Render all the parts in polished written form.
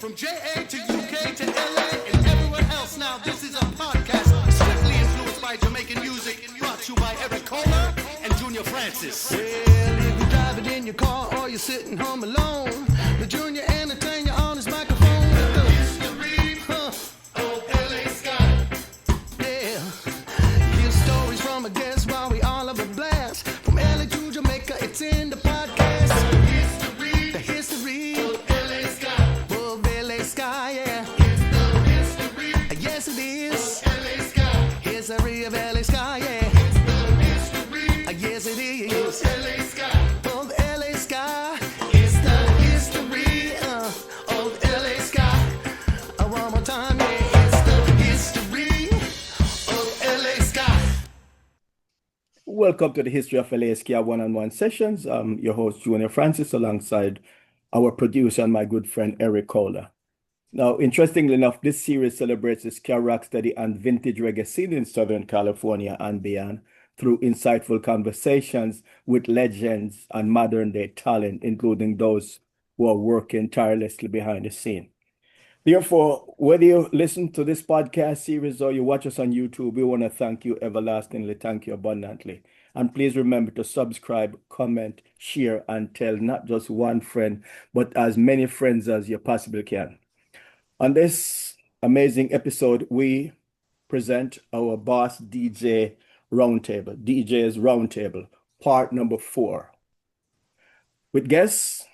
From JA to UK to LA and everywhere else now, this is a podcast strictly influenced by Jamaican music, brought to you by Eric Kohler and Junor Francis. Well, if you're driving in your car or you're sitting home alone, the Junior entertain you on his microphone with the history of LA Ska. Yeah, hear stories from a guest while we all have a blast. From LA to Jamaica, it's in the podcast. The history of LA Ska. Of LA Ska, yeah. It's the history. Yes, it is. Of LA Ska. History of LA Ska, yeah. It's the history. Yes, it is. Of LA Ska. Of LA Ska. It's the history of LA Ska. One more time, yeah. It's the history of LA Ska. Welcome to the History of LA Ska one-on-one sessions. I'm your host, Junor Francis, alongside our producer and my good friend, Eric Kohler. Now, interestingly enough, this series celebrates the ska, rocksteady, and vintage reggae scene in Southern California and beyond through insightful conversations with legends and modern-day talent, including those who are working tirelessly behind the scene. Therefore, whether you listen to this podcast series or you watch us on YouTube, we want to thank you everlastingly, thank you abundantly. And please remember to subscribe, comment, share, and tell not just one friend, but as many friends as you possibly can. On this amazing episode, we present our Boss DJ Roundtable, DJs Roundtable, part number 4. With guests,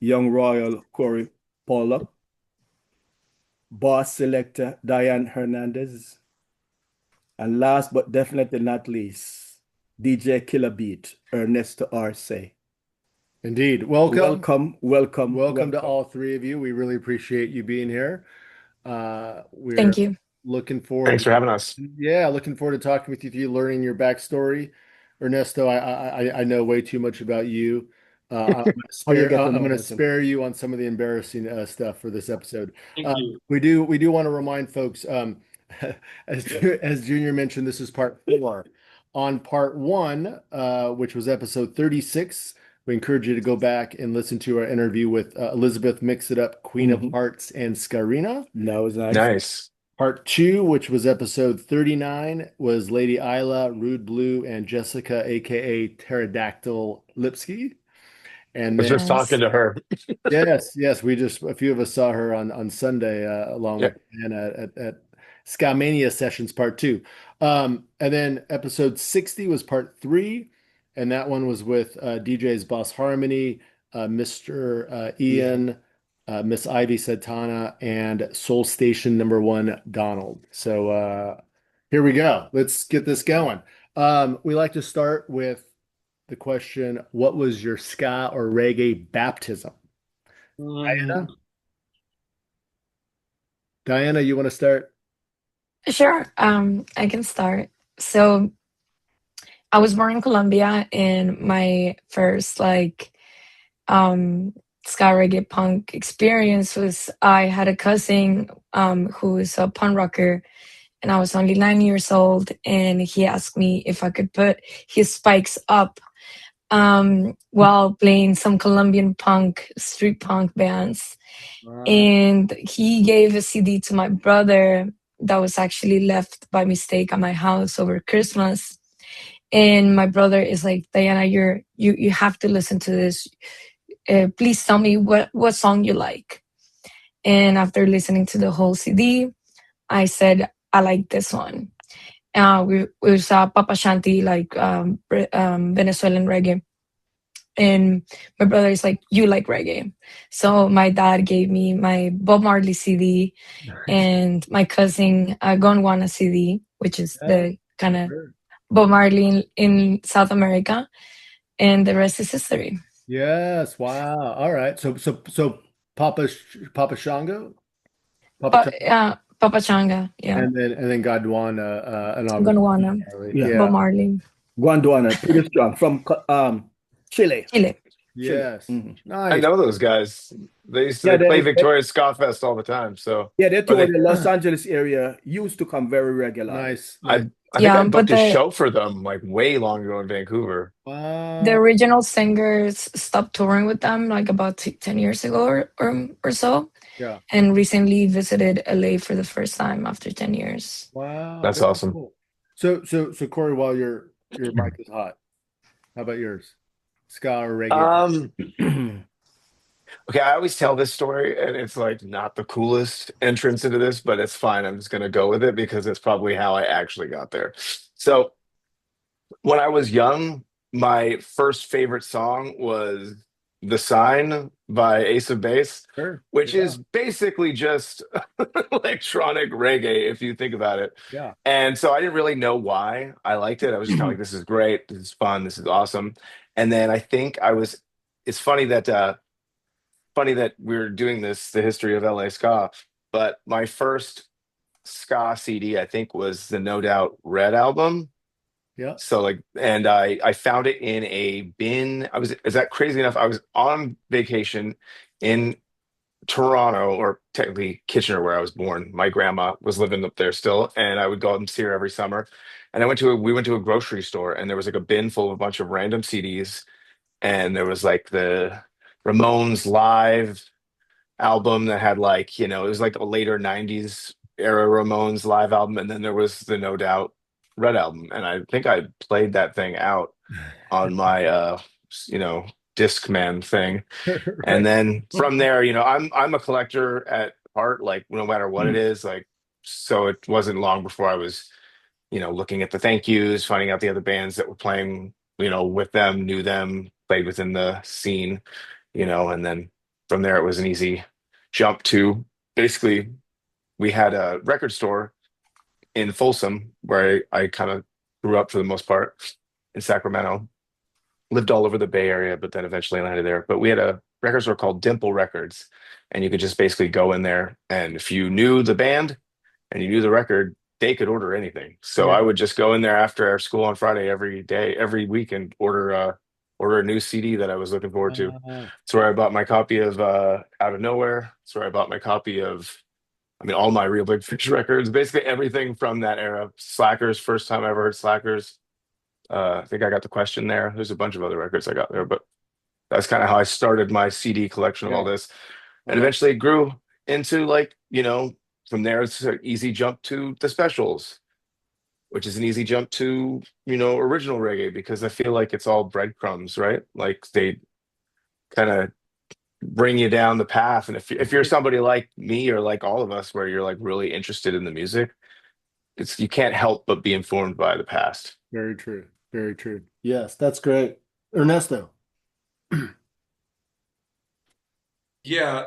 Young Royal Corey Poluk, Boss Selektah Diane Hernandez, and last but definitely not least, DJ Kilabeat Ernesto Arce. Indeed. Welcome Welcome to all three of you. We really appreciate you being here. We're Thank you. looking forward. Thanks for having us. Yeah, looking forward to talking with you, learning your backstory. Ernesto, I know way too much about you. I'm going to spare you on some of the embarrassing stuff for this episode. We do want to remind folks, as Junior mentioned, this is part 4. On part 1, which was episode 36, we encourage you to go back and listen to our interview with Elizabeth Mix It Up, Queen of Hearts, and Scarina. That was Nice. Part 2, which was episode 39, was Lady Isla, Rude Blue, and Jessica, aka Pterodactyl Lipsky. And I was then, just talking to her. yes, a few of us saw her on Sunday along with Anna at Ska-Mania Sessions Part 2. And then episode 60 was part 3, and that one was with DJs Boss Harmony, Mr. Ian, Miss Ivy Satana, and Soul Station number 1 Donald. So here we go. Let's get this going. We like to start with the question, what was your ska or reggae baptism? Diana, you want to start? Sure. I can start. So I was born in Colombia, and my first ska reggae punk experience was I had a cousin who was a punk rocker, and I was only 9 years old, and he asked me if I could put his spikes up while playing some Colombian punk, street punk bands. Wow. And he gave a CD to my brother that was actually left by mistake at my house over Christmas. And my brother is like, Diana, you have to listen to this. Please tell me what song you like. And after listening to the whole CD, I said, I like this one. We saw Papa Shanti, Venezuelan reggae. And my brother is like, you like reggae. So my dad gave me my Bob Marley CD and my cousin Gondwana CD, which is the kind of Bob Marley in South America. And the rest is history. Yes. Wow. All right. So Papa Shango? Papa Changa, yeah. And then Gondwana. Gondwana. Yeah. Bob Marley. Gondwana, pretty strong, from Chile. Chile. Yes. Mhm. I Nice. know those guys. They used to Yeah, they play Victoria's Ska Fest all the time. So yeah, they or toured they the Los Angeles area. Used to come very regularly. Nice. Nice. I think I Yeah, but booked a show for them like way long ago in Vancouver. the Wow. original singers stopped touring with them like about 10 years ago or so, Yeah. and recently visited LA for the first time after 10 years. Wow. That's Very awesome. cool. So Corey, while your mic is hot, how about yours? Ska or reggae? Okay, I always tell this story, and it's like not the coolest entrance into this, but it's fine. I'm just gonna go with it because it's probably how I actually got there. So when I was young, my first favorite song was "The Sign" by Ace of Base, Sure. which Yeah. is basically just electronic reggae if you think about it. Yeah. And so I didn't really know why I liked it. I was just kind of like, this is great, this is fun, this is awesome. And then I think I was, it's funny that we're doing this, the history of LA Ska, but my first ska CD, I think, was the No Doubt Red album. Yeah. So like, and I found it in a bin. Is that crazy enough? I was on vacation in Toronto, or technically Kitchener, where I was born. My grandma was living up there still, and I would go out and see her every summer. And we went to a grocery store, and there was like a bin full of a bunch of random CDs, and there was like the Ramones live album that had like, it was like a later 90s era Ramones live album, and then there was the No Doubt Red album. And I think I played that thing out on my you know, Discman thing. And Right. then from there, I'm a collector at heart, like no matter what it is, like so it wasn't long before I was, looking at the thank yous, finding out the other bands that were playing, with them, knew them, played within the scene, and then from there it was an easy jump to basically we had a record store in Folsom where I kind of grew up for the most part in Sacramento, lived all over the Bay Area, but then eventually landed there. But we had a record store called Dimple Records, and you could just basically go in there, and if you knew the band and you knew the record, they could order anything. So I Yeah. would just go in there after our school on Friday every day, every week, and order a new CD that I was looking forward to. That's where I bought my copy of Out of Nowhere. That's where I bought my copy of, all my Real Big Fish records, basically everything from that era. Slackers, first time I ever heard Slackers. I think I got The Question there. There's a bunch of other records I got there, but that's kind of how I started my CD collection of all Yeah. this. And eventually it grew into like, from there it's an easy jump to the specials, which is an easy jump to, original reggae, because I feel like it's all breadcrumbs, right? Like they kind of bring you down the path. And if you're somebody like me or like all of us where you're like really interested in the music, you can't help but be informed by the past. Very true. Very true. Yes, that's great. Ernesto. Yeah,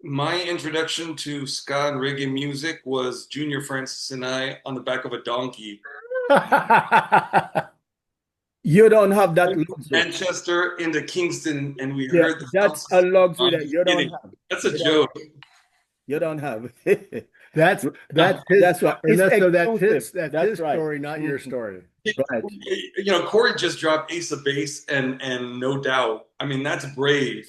my introduction to ska and reggae music was Junor Francis and I on the back of a donkey. You don't have that luxury. Manchester into Kingston, and we Yeah, heard the that's sounds a of luxury the that you don't donkey. have. That's a joke. You don't have. That's his, That's right. It's Ernesto, that's exclusive. That's his right. story, not your story. Right. Corey just dropped Ace of Base and No Doubt. That's brave.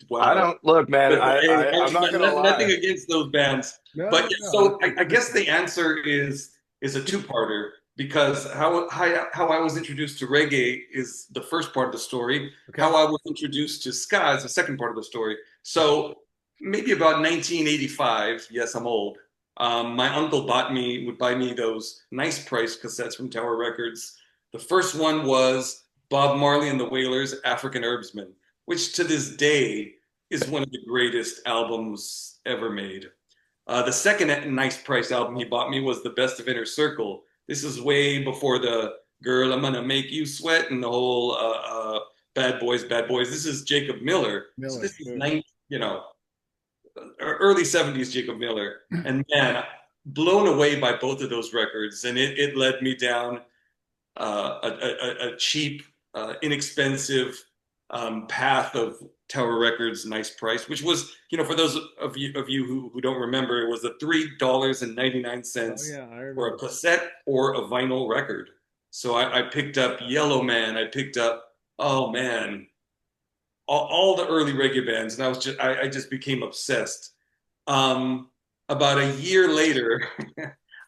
Wow. I don't look, man. But, I'm not gonna lie. Nothing against those bands. No, But no. so I guess the answer is a two-parter, because how I was introduced to reggae is the first part of the story. Okay. How I was introduced to ska is the second part of the story. So maybe about 1985. Yes, I'm old. My uncle would buy me those nice price cassettes from Tower Records. The first one was Bob Marley and the Wailers' African Herbsman, which to this day is one of the greatest albums ever made. The second nice price album he bought me was The Best of Inner Circle. This is way before the Girl, I'm Gonna Make You Sweat and the whole Bad Boys, Bad Boys. This is Jacob Miller. So this is early 70s Jacob Miller. And man, blown away by both of those records. And it led me down a cheap, inexpensive path of Tower Records' nice price, which was, for those of you who don't remember, it was a $3.99 for a cassette or a vinyl record. So I picked up Yellow Man. I picked up, oh man, all the early reggae bands, and I just became obsessed. About a year later,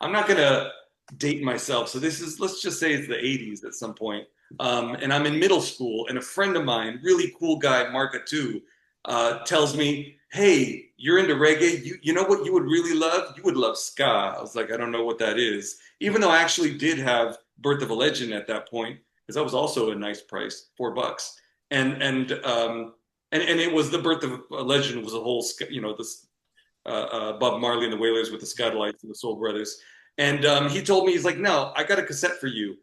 I'm not gonna date myself, so let's just say it's the 80s at some point. And I'm in middle school, and a friend of mine, really cool guy, Marka too, tells me, "Hey, you're into reggae. You know what you would really love? You would love ska." I was like, I don't know what that is, even though I actually did have Birth of a Legend at that point, because that was also a nice price, $4. And it was the Birth of a Legend was a whole, this Bob Marley and the Wailers with the Aggrolites and the Soul Brothers. And he told me, he's like, "No, I got a cassette for you."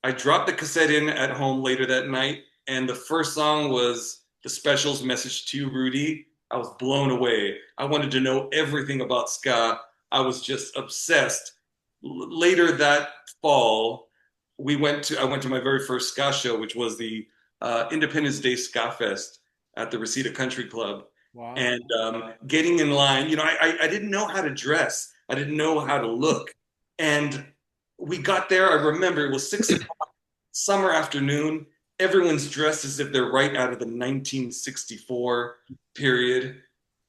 I dropped the cassette in at home later that night, and the first song was The Specials' Message to You, Rudy. I was blown away. I wanted to know everything about ska. I was just obsessed. Later that fall, I went to my very first ska show, which was the Independence Day Ska Fest at the Reseda Country Club. Wow. And getting in line, I didn't know how to dress. I didn't know how to look. And we got there. I remember it was 6 o'clock, summer afternoon. Everyone's dressed as if they're right out of the 1964 period.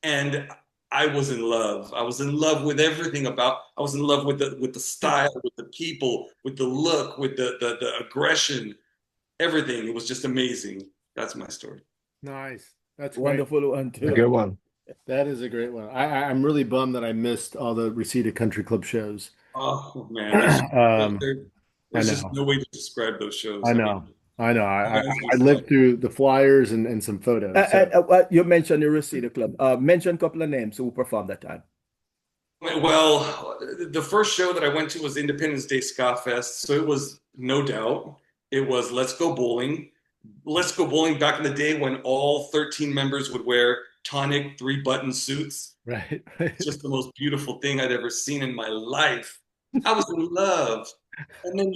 And I was in love. I was in love with everything I was in love with the style, with the people, with the look, with the aggression, everything. It was just amazing. That's my story. Nice. That's Wonderful one too. A good one. That is a great one. I'm really bummed that I missed all the Reseda Country Club shows. Oh man, there's just no way to describe those shows. I know. I lived through the flyers and some photos. You mentioned the Reseda Club. Mention a couple of names who performed that time. Well, the first show that I went to was Independence Day Ska Fest, so it was No Doubt. It was Let's Go Bowling. Let's Go Bowling back in the day when all 13 members would wear tonic 3-button suits. Right. Just the most beautiful thing I'd ever seen in my life. I was in love. And then,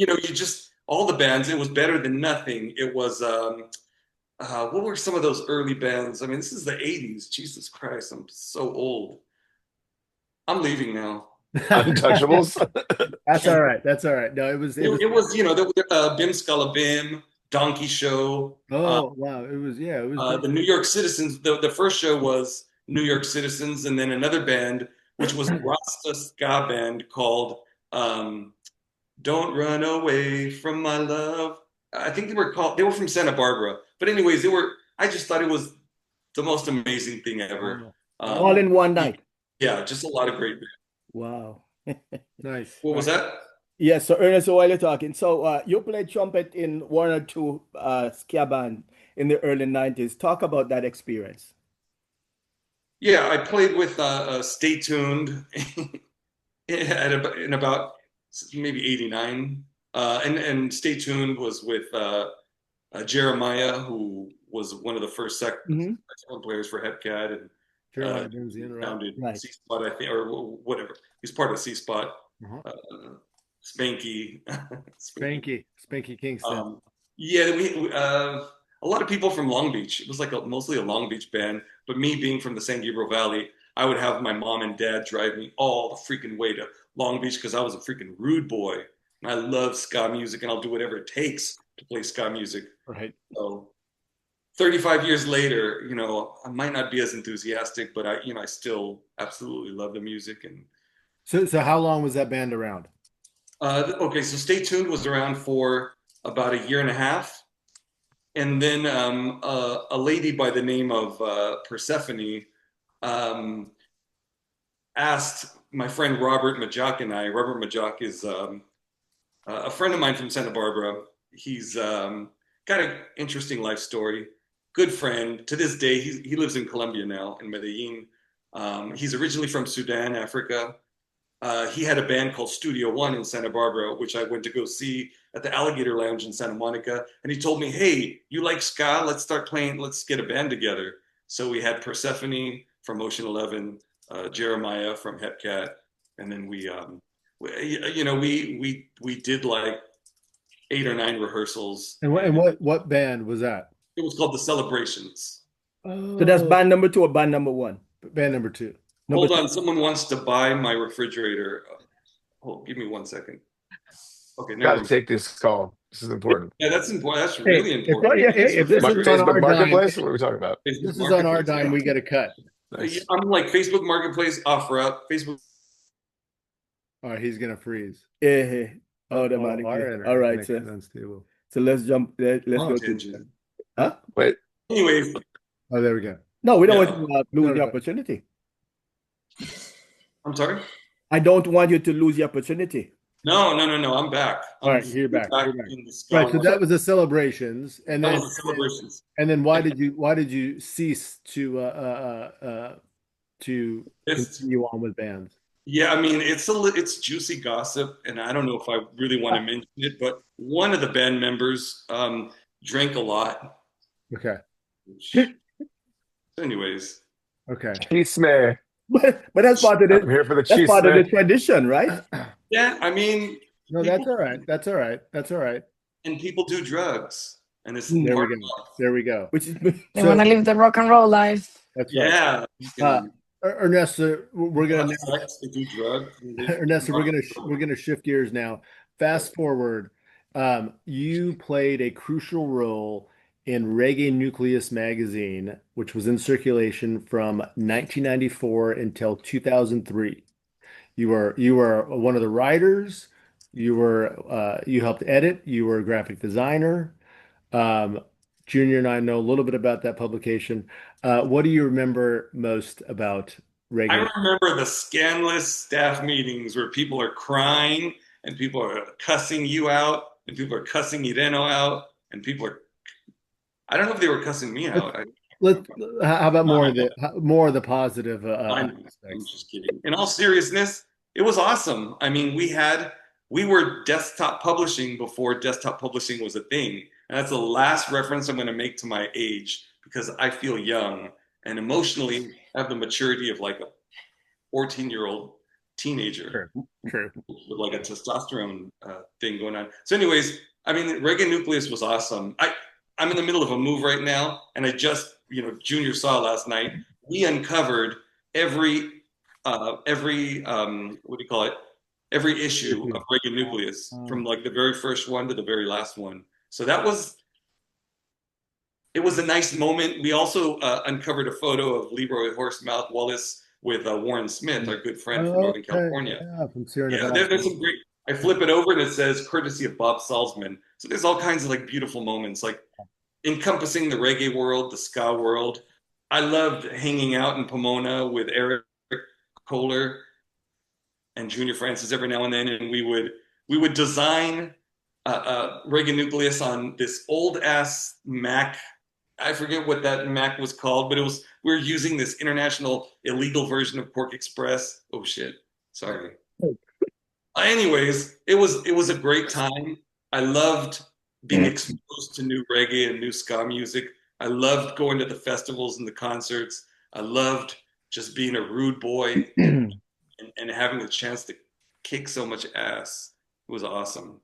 all the bands, it was Better Than Nothing. It was, what were some of those early bands? I mean, this is the 80s. Jesus Christ, I'm so old. I'm leaving now. Untouchables. That's all right. No, it was Bim Scala Bim, Donkey Show. Oh, wow. It was the New York Citizens. The first show was New York Citizens, and then another band, which was a Rasta ska band called Don't Run Away From My Love. I think they were from Santa Barbara. But anyways, I just thought it was the most amazing thing ever. All in one night. Yeah, just a lot of great bands. Wow. nice. What was that? Yes, so Ernesto, while you're talking, so you played trumpet in one or two ska band in the early 90s. Talk about that experience. Yeah, I played with Stay Tuned in about maybe 89. And Stay Tuned was with Jeremiah, who was one of the first saxophone players for Hepcat, and founded C-Spot, I think, or whatever. He's part of C-Spot. Spanky Kingston. We a lot of people from Long Beach. It was like mostly a Long Beach band, but me being from the San Gabriel Valley, I would have my mom and dad drive me all the freaking way to Long Beach because I was a freaking rude boy. And I love ska music, and I'll do whatever it takes to play ska music. Right. So 35 years later, I might not be as enthusiastic, but I still absolutely love the music. And so how long was that band around? Okay, so Stay Tuned was around for about a year and a half. And then a lady by the name of Persephone asked my friend Robert Majak and I. Robert Majak is a friend of mine from Santa Barbara. He's got an interesting life story. Good friend. To this day, he lives in Colombia now, in Medellin. He's originally from Sudan, Africa. He had a band called Studio One in Santa Barbara, which I went to go see at the Alligator Lounge in Santa Monica. And he told me, "Hey, you like ska? Let's start playing. Let's get a band together." So we had Persephone from Ocean 11, Jeremiah from Hepcat, and then we did like 8 or 9 rehearsals. And what band was that? It was called The Celebrations. So that's band number 2 or band number 1? Band number 2. Hold on, someone wants to buy my refrigerator. Give me 1 second. Okay, now Gotta take this call. This is important. Yeah, that's important. That's Hey, really important. if this is on Facebook our dime, Marketplace? What are we talking about? this is on our dime, we get a cut. Nice. I'm like Facebook Marketplace, OfferUp, Facebook. All right, he's gonna freeze. Yeah. Automatically. All right, sir. Unstable. So let's jump. Let's go to. Tangent. Huh? Wait. Anyways, Oh, there we go. No, we don't Yeah. want to lose the opportunity. I'm sorry. I don't want you to lose the opportunity. No. I'm back. All right, you're back. You're back. In the ska Right, so world. that was the celebrations, and That then was the celebrations. and then why did you cease to It's- continue on with bands? Yeah, I mean, it's juicy gossip, and I don't know if I really want to mention it, but one of the band members drank a lot. Okay. Anyways, Okay. Cheese me. But that's part of I'm the here for the that's cheese part of the me. tradition, right? yeah, I mean, No, that's all right. That's all right. That's all right. and people do drugs, and it's There part we of go. life. There we go. Which is They want to live the rock and roll life. That's right. Yeah, Ernesto, we're they gonna have sex, they do drugs. Ernesto, we're gonna shift gears now. Fast forward, you played a crucial role in Reggae Nucleus magazine, which was in circulation from 1994 until 2003. You were one of the writers. You helped edit. You were a graphic designer. Junior and I know a little bit about that publication. What do you remember most about I Reggae? remember the scandalous staff meetings where people are crying and people are cussing you out and people are cussing Ireno out and people are, I don't know if they were cussing me out. How about more of the positive I'm aspects? just kidding. In all seriousness, it was awesome. I mean, we were desktop publishing before desktop publishing was a thing. And that's the last reference I'm going to make to my age because I feel young and emotionally have the maturity of like a 14-year-old teenager. True. With like a testosterone thing going on. So anyways, I mean, Reggae Nucleus was awesome. I'm in the middle of a move right now, and I just, Junior saw last night, we uncovered every what do you call it? Every issue of Reggae Nucleus from like the very first one to the very last one. So it was a nice moment. We also uncovered a photo of Leroy Horsemouth Wallace with Warren Smith, our good friend from Northern California. Yeah, from Sierra Yeah, Nevada. there's some great. I flip it over and it says courtesy of Bob Salzman. So there's all kinds of like beautiful moments, like encompassing the reggae world, the ska world. I loved hanging out in Pomona with Eric Kohler and Junor Francis every now and then, and we would design Reggae Nucleus on this old ass Mac. I forget what that Mac was called, but we were using this international illegal version of Pork Express. Oh shit, sorry. Anyways, it was a great time. I loved being exposed to new reggae and new ska music. I loved going to the festivals and the concerts. I loved just being a rude boy and having the chance to kick so much ass. It was awesome.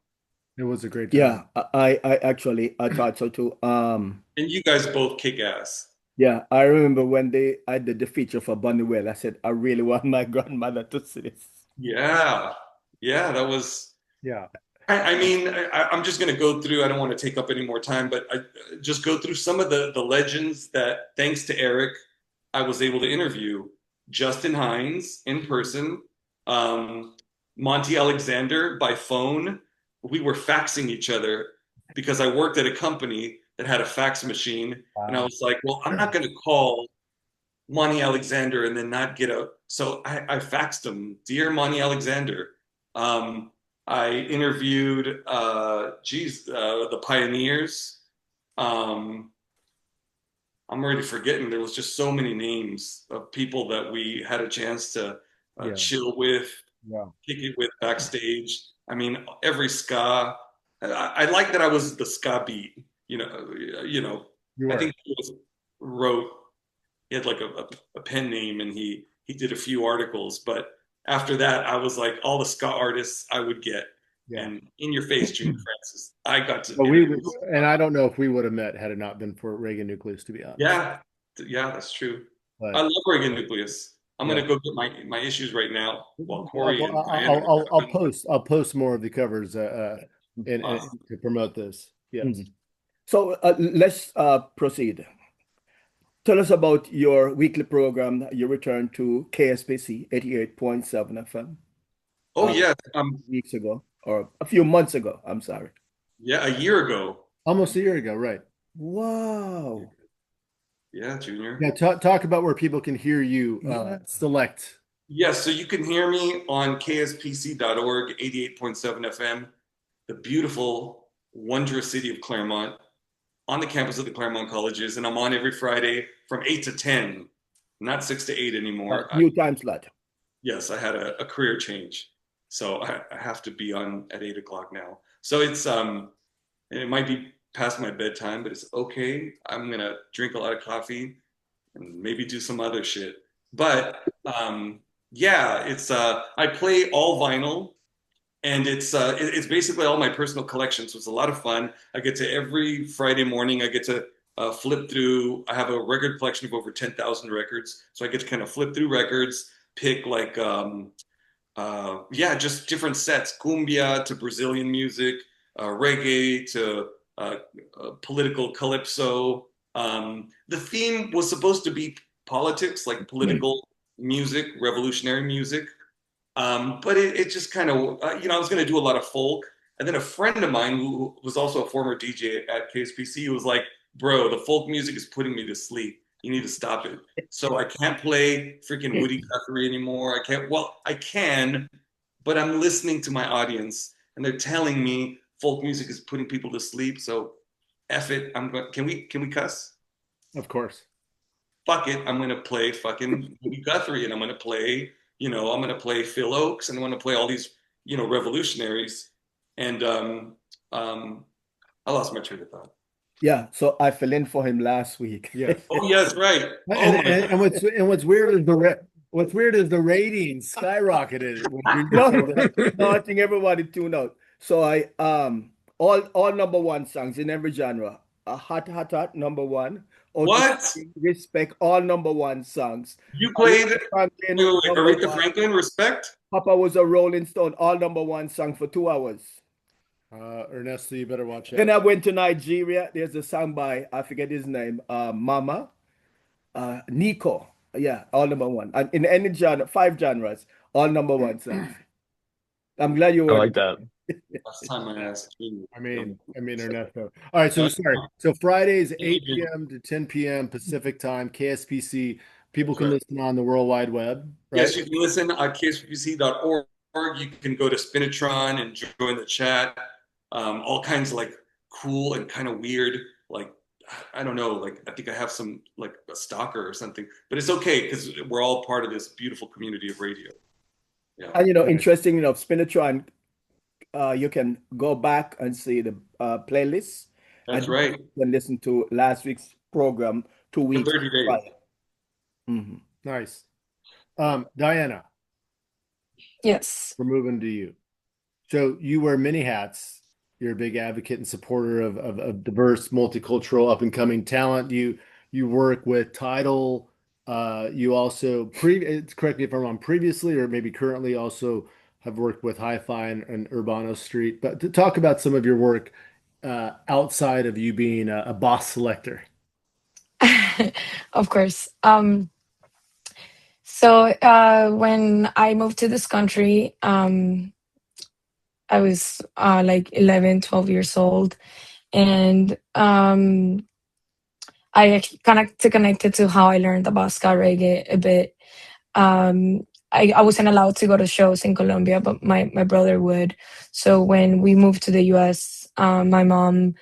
It was a great time. Yeah, I thought so too. And you guys both kick ass. Yeah, I remember when I did the feature for Bunny Well, I said, I really want my grandmother to see this. Yeah, that was. Yeah. I mean, I'm just going to go through. I don't want to take up any more time, but I just go through some of the legends that, thanks to Eric, I was able to interview. Justin Hines in person, Monty Alexander by phone. We were faxing each other because I worked at a company that had a fax machine, and I was like, well, I'm not going to call Monty Alexander and then not get a. So I faxed him, dear Monty Alexander. I interviewed, the Pioneers. I'm already forgetting. There was just so many names of people that we had a chance to chill with, kick it with backstage. I mean, every ska. I like that I was the ska beat. I think he wrote. He had like a pen name, and he did a few articles, but. After that, I was like all the ska artists I would get, and in your face, Junor Francis. I got to. And I don't know if we would have met had it not been for Reggae Nucleus, to be honest. Yeah, that's true. But, I love Reggae Nucleus. I'm gonna go get my issues right now while Corey. I'll post more of the covers and to promote this. Yes. Mhm. So let's proceed. Tell us about your weekly program. You returned to KSPC 88.7 FM. Oh yeah, Weeks ago, or a few months ago. I'm sorry. yeah, a year ago. Almost a year ago, right? Wow. Yeah, Junior. Yeah, talk about where people can hear you select. Yes, so you can hear me on kspc.org, 88.7 FM, the beautiful, wondrous city of Claremont, on the campus of the Claremont Colleges, and I'm on every Friday from 8 to 10, not 6 to 8 anymore. New time slot. Yes, I had a career change, so I have to be on at 8 o'clock now. So it's and it might be past my bedtime, but it's okay. I'm gonna drink a lot of coffee and maybe do some other shit. But yeah, it's I play all vinyl, and it's basically all my personal collection. So it's a lot of fun. I get to every Friday morning. I get to flip through. I have a record collection of over 10,000 records, so I get to kind of flip through records, pick like just different sets, cumbia to Brazilian music, reggae to political calypso. The theme was supposed to be politics, like political music, revolutionary music. But it just kind of, I was going to do a lot of folk. And then a friend of mine who was also a former DJ at KSPC was like, bro, the folk music is putting me to sleep. You need to stop it. So I can't play freaking Woody Guthrie anymore. I can, but I'm listening to my audience and they're telling me folk music is putting people to sleep. So F it. Can we cuss? Of course. Fuck it. I'm going to play fucking Woody Guthrie, and I'm going to play, I'm going to play Phil Oakes, and I'm going to play all these, revolutionaries. And I lost my train of thought. Yeah, so I fell in for him last week. Yeah. Oh yes, right. And what's weird is the ratings skyrocketed. No, I think everybody tuned out. So I all number one songs in every genre. A hot number one. What? Respect, all number one songs. You played Aretha Franklin, Respect? Papa Was a Rolling Stone, all number one song for 2 hours. Ernesto, you better watch out. Then I went to Nigeria. There's a song by, I forget his name, Mama, Nico. Yeah, all number one. And in any genre, 5 genres, all number one songs. I'm glad you were. I like that. Last time I asked you. I mean, Ernesto. All right, so sorry. So Fridays, 8 p.m. to 10 p.m. Pacific time, KSPC. People can listen on the World Wide Web, right? Yes, you can listen on kspc.org. You can go to Spinatron and join the chat. All kinds of like cool and kind of weird, like, I don't know, like I think I have some like a stalker or something, but it's okay because we're all part of this beautiful community of radio. Yeah. And interesting enough, Spinatron, you can go back and see the playlist. That's right. And listen to last week's program 2 weeks. 30 days. Mm-hmm. Nice. Diana. Yes. We're moving to you. So you wear many hats. You're a big advocate and supporter of diverse, multicultural, up-and-coming talent. You work with Tidal. You also, correct me if I'm wrong, previously or maybe currently also have worked with Hi-Fi and Urbano Street. But to talk about some of your work outside of you being a boss selector. Of course. So when I moved to this country, I was like 11, 12 years old. And I connected to how I learned about ska reggae a bit. I wasn't allowed to go to shows in Colombia, but my brother would. So when we moved to the US, my mom,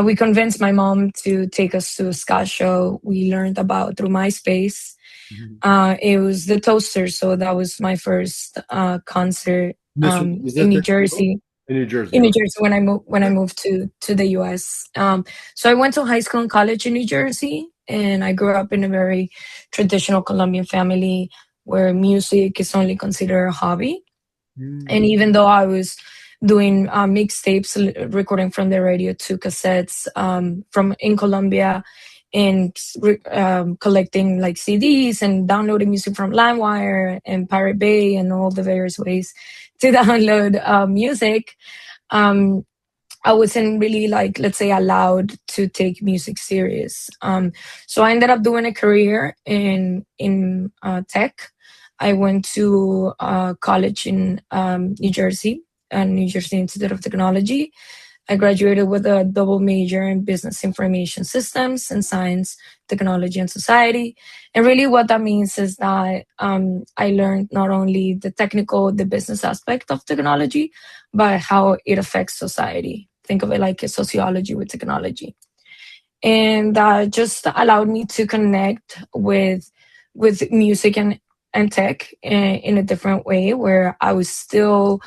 we convinced my mom to take us to a ska show we learned about through MySpace. Mm-hmm. It was the Toasters, so that was my first concert in New Jersey. In New Jersey. In New Jersey when I moved to the US. So I went to high school and college in New Jersey, and I grew up in a very traditional Colombian family where music is only considered a hobby. Mm. And even though I was doing mixtapes, recording from the radio to cassettes from in Colombia, and collecting like CDs and downloading music from LimeWire and Pirate Bay and all the various ways to download music. I wasn't really like, let's say, allowed to take music serious. So I ended up doing a career in tech. I went to college in New Jersey, New Jersey Institute of Technology. I graduated with a double major in business information systems and science, technology, and society. And really what that means is that I learned not only the technical, the business aspect of technology, but how it affects society. Think of it like a sociology with technology. And that just allowed me to connect with music and tech in a different way, where I was still,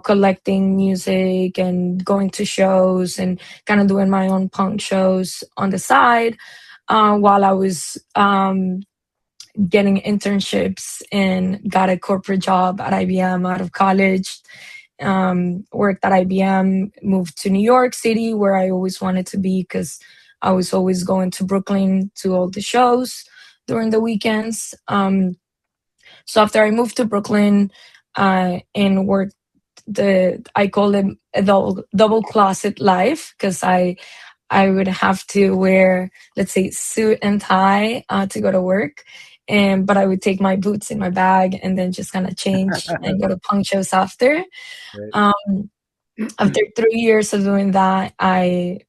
collecting music and going to shows and kind of doing my own punk shows on the side, while I was getting internships and got a corporate job at IBM out of college. Worked at IBM, moved to New York City, where I always wanted to be because I was always going to Brooklyn to all the shows during the weekends. So after I moved to Brooklyn and worked I call it a double closet life, because I would have to wear, let's say, suit and tie to go to work. But I would take my boots in my bag and then just kind of change and go to punk shows after. Right. After 3 years of doing that, I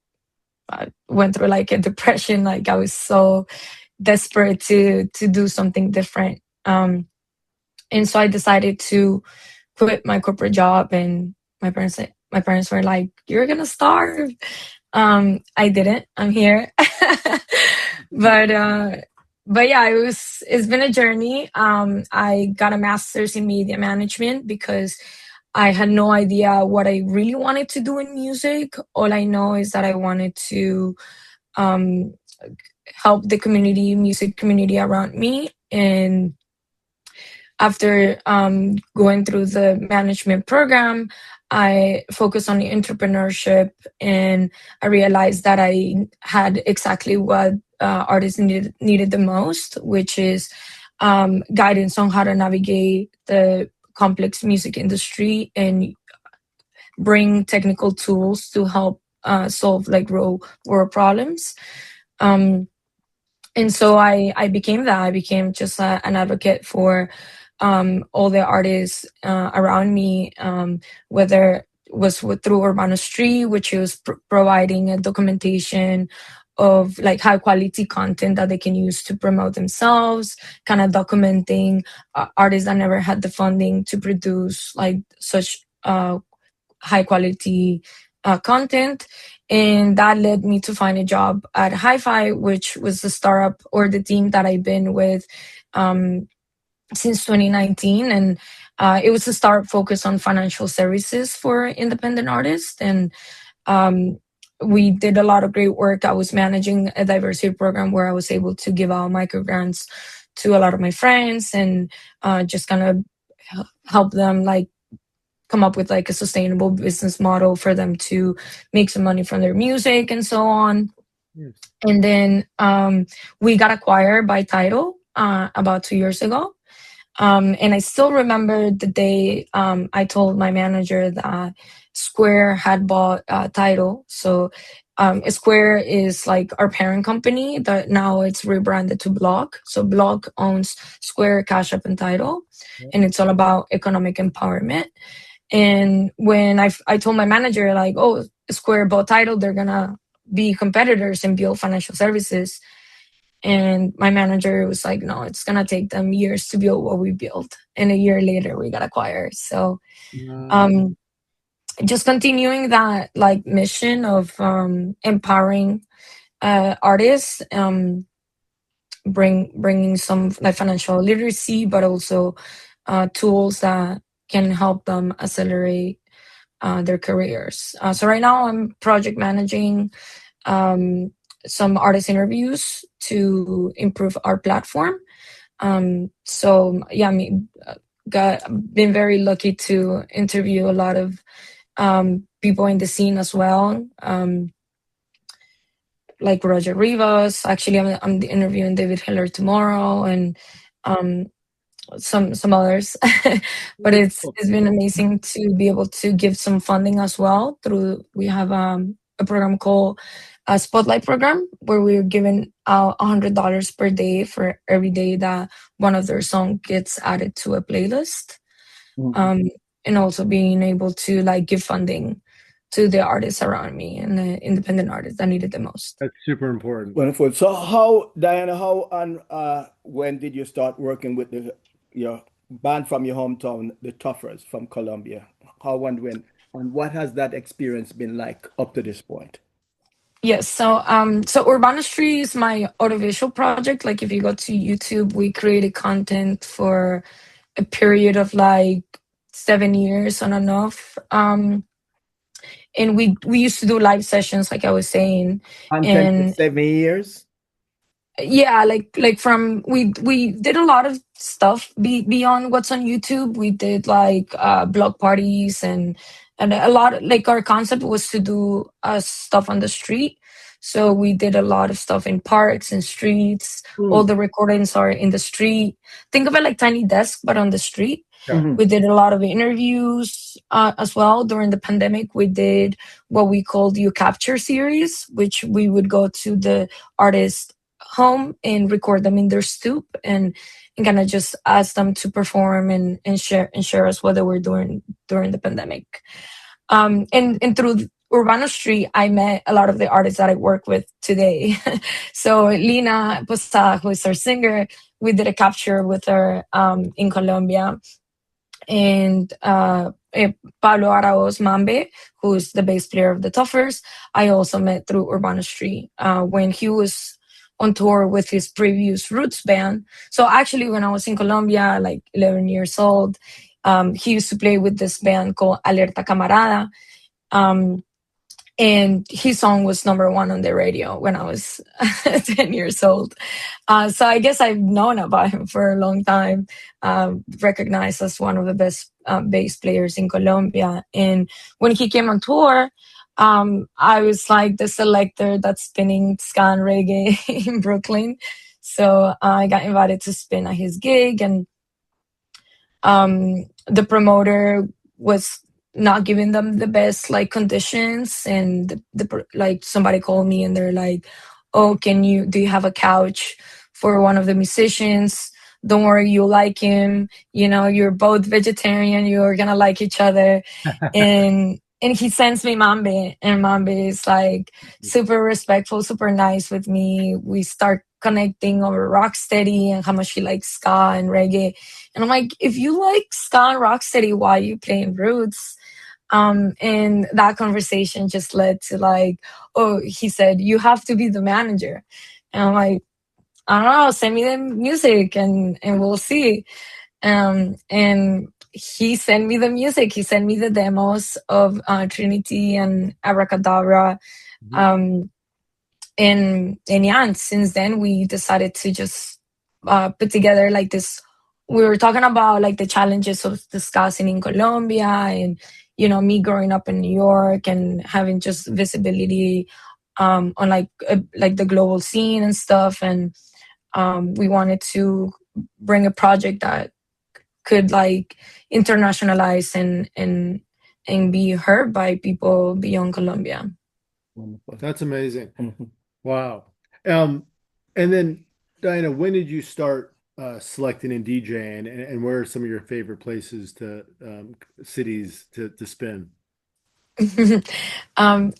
went through like a depression. Like I was so desperate to do something different. And so I decided to quit my corporate job, and my parents were like, "You're gonna starve." I didn't. I'm here. but yeah, it's been a journey. I got a master's in media management because I had no idea what I really wanted to do in music. All I know is that I wanted to help the music community around me. And after going through the management program, I focused on entrepreneurship, and I realized that I had exactly what artists needed the most, which is guidance on how to navigate the complex music industry and bring technical tools to help solve like real world problems. And so I became that. I became just an advocate for all the artists around me, whether it was through Urbanistry, which is providing a documentation of like high quality content that they can use to promote themselves, kind of documenting artists that never had the funding to produce like such high quality content. And that led me to find a job at Hi-Fi, which was the startup or the team that I've been with since 2019. And it was a startup focused on financial services for independent artists. And we did a lot of great work. I was managing a diversity program where I was able to give out micro grants to a lot of my friends and just kind of help them like come up with like a sustainable business model for them to make some money from their music and so on. Yes. And then we got acquired by Tidal about 2 years ago. And I still remember the day I told my manager that Square had bought Tidal. So Square is like our parent company that now it's rebranded to Block. So Block owns Square, Cash App, and Tidal. Yes. And it's all about economic empowerment. And when I told my manager, like, oh, Square bought Tidal, they're going to be competitors and build financial services. And my manager was like, no, it's going to take them years to build what we built. And a year later, we got acquired. So just continuing that like mission of empowering artists, bringing some like financial literacy, but also tools that can help them accelerate their careers. So right now I'm project managing some artist interviews to improve our platform. So yeah, been very lucky to interview a lot of people in the scene as well. Like Roger Rivas. Actually, I'm interviewing David Hiller tomorrow, and some others. But it's been amazing to be able to give some funding as well. We have a program called a Spotlight program, where we're giving out $100 per day for every day that one of their songs gets added to a playlist. And also being able to like give funding to the artists around me and the independent artists that need it the most. That's super important. Wonderful. So how, Diana, how and when did you start working with your band from your hometown, the Toughers from Colombia? How and when, and what has that experience been like up to this point? Yes, so Urbanistry is my audiovisual project. Like if you go to YouTube, we created content for a period of like 7 years on and off. And we used to do live sessions, like I was saying. And 7 years? Yeah, like from we did a lot of stuff beyond what's on YouTube. We did like blog parties and a lot, like our concept was to do stuff on the street. So we did a lot of stuff in parks and streets. All the recordings are in the street. Think of it like Tiny Desk, but on the street. We did a lot of interviews as well. During the pandemic, we did what we called You Capture series, which we would go to the artist home and record them in their stoop and kind of just ask them to perform and share us what they were doing during the pandemic. And through Urbanistry, I met a lot of the artists that I work with today. So Lina Posada, who is our singer, we did a capture with her in Colombia. And Pablo Araoz Mambe, who's the bass player of the Toughers, I also met through Urbanistry when he was on tour with his previous Roots band. So actually, when I was in Colombia, like 11 years old, he used to play with this band called Alerta Camarada. And his song was #1 on the radio when I was 10 years old. So I guess I've known about him for a long time, recognized as one of the best bass players in Colombia. And when he came on tour, I was like the Selektah that's spinning ska and reggae in Brooklyn. So I got invited to spin at his gig, and the promoter was not giving them the best like conditions, and like somebody called me and they're like, oh, do you have a couch for one of the musicians? Don't worry, you'll like him, you're both vegetarian, you're gonna like each other. and he sends me Mambe, and Mambe is like super respectful, super nice with me. We start connecting over Rocksteady and how much he likes ska and reggae. And I'm like, if you like ska and Rocksteady, why are you playing Roots? And that conversation just led to like, oh, he said, you have to be the manager. And I'm like, I don't know, send me the music and we'll see. And he sent me the music. He sent me the demos of Trinity and Abracadabra. And yeah, and since then we decided to just put together like this. We were talking about like the challenges of discussing in Colombia and, me growing up in New York and having just visibility on like the global scene and stuff. And we wanted to bring a project that could like internationalize and be heard by people beyond Colombia. Wonderful. That's amazing. Wow. And then Diana, when did you start selecting and DJing, and where are some of your favorite places cities to spin?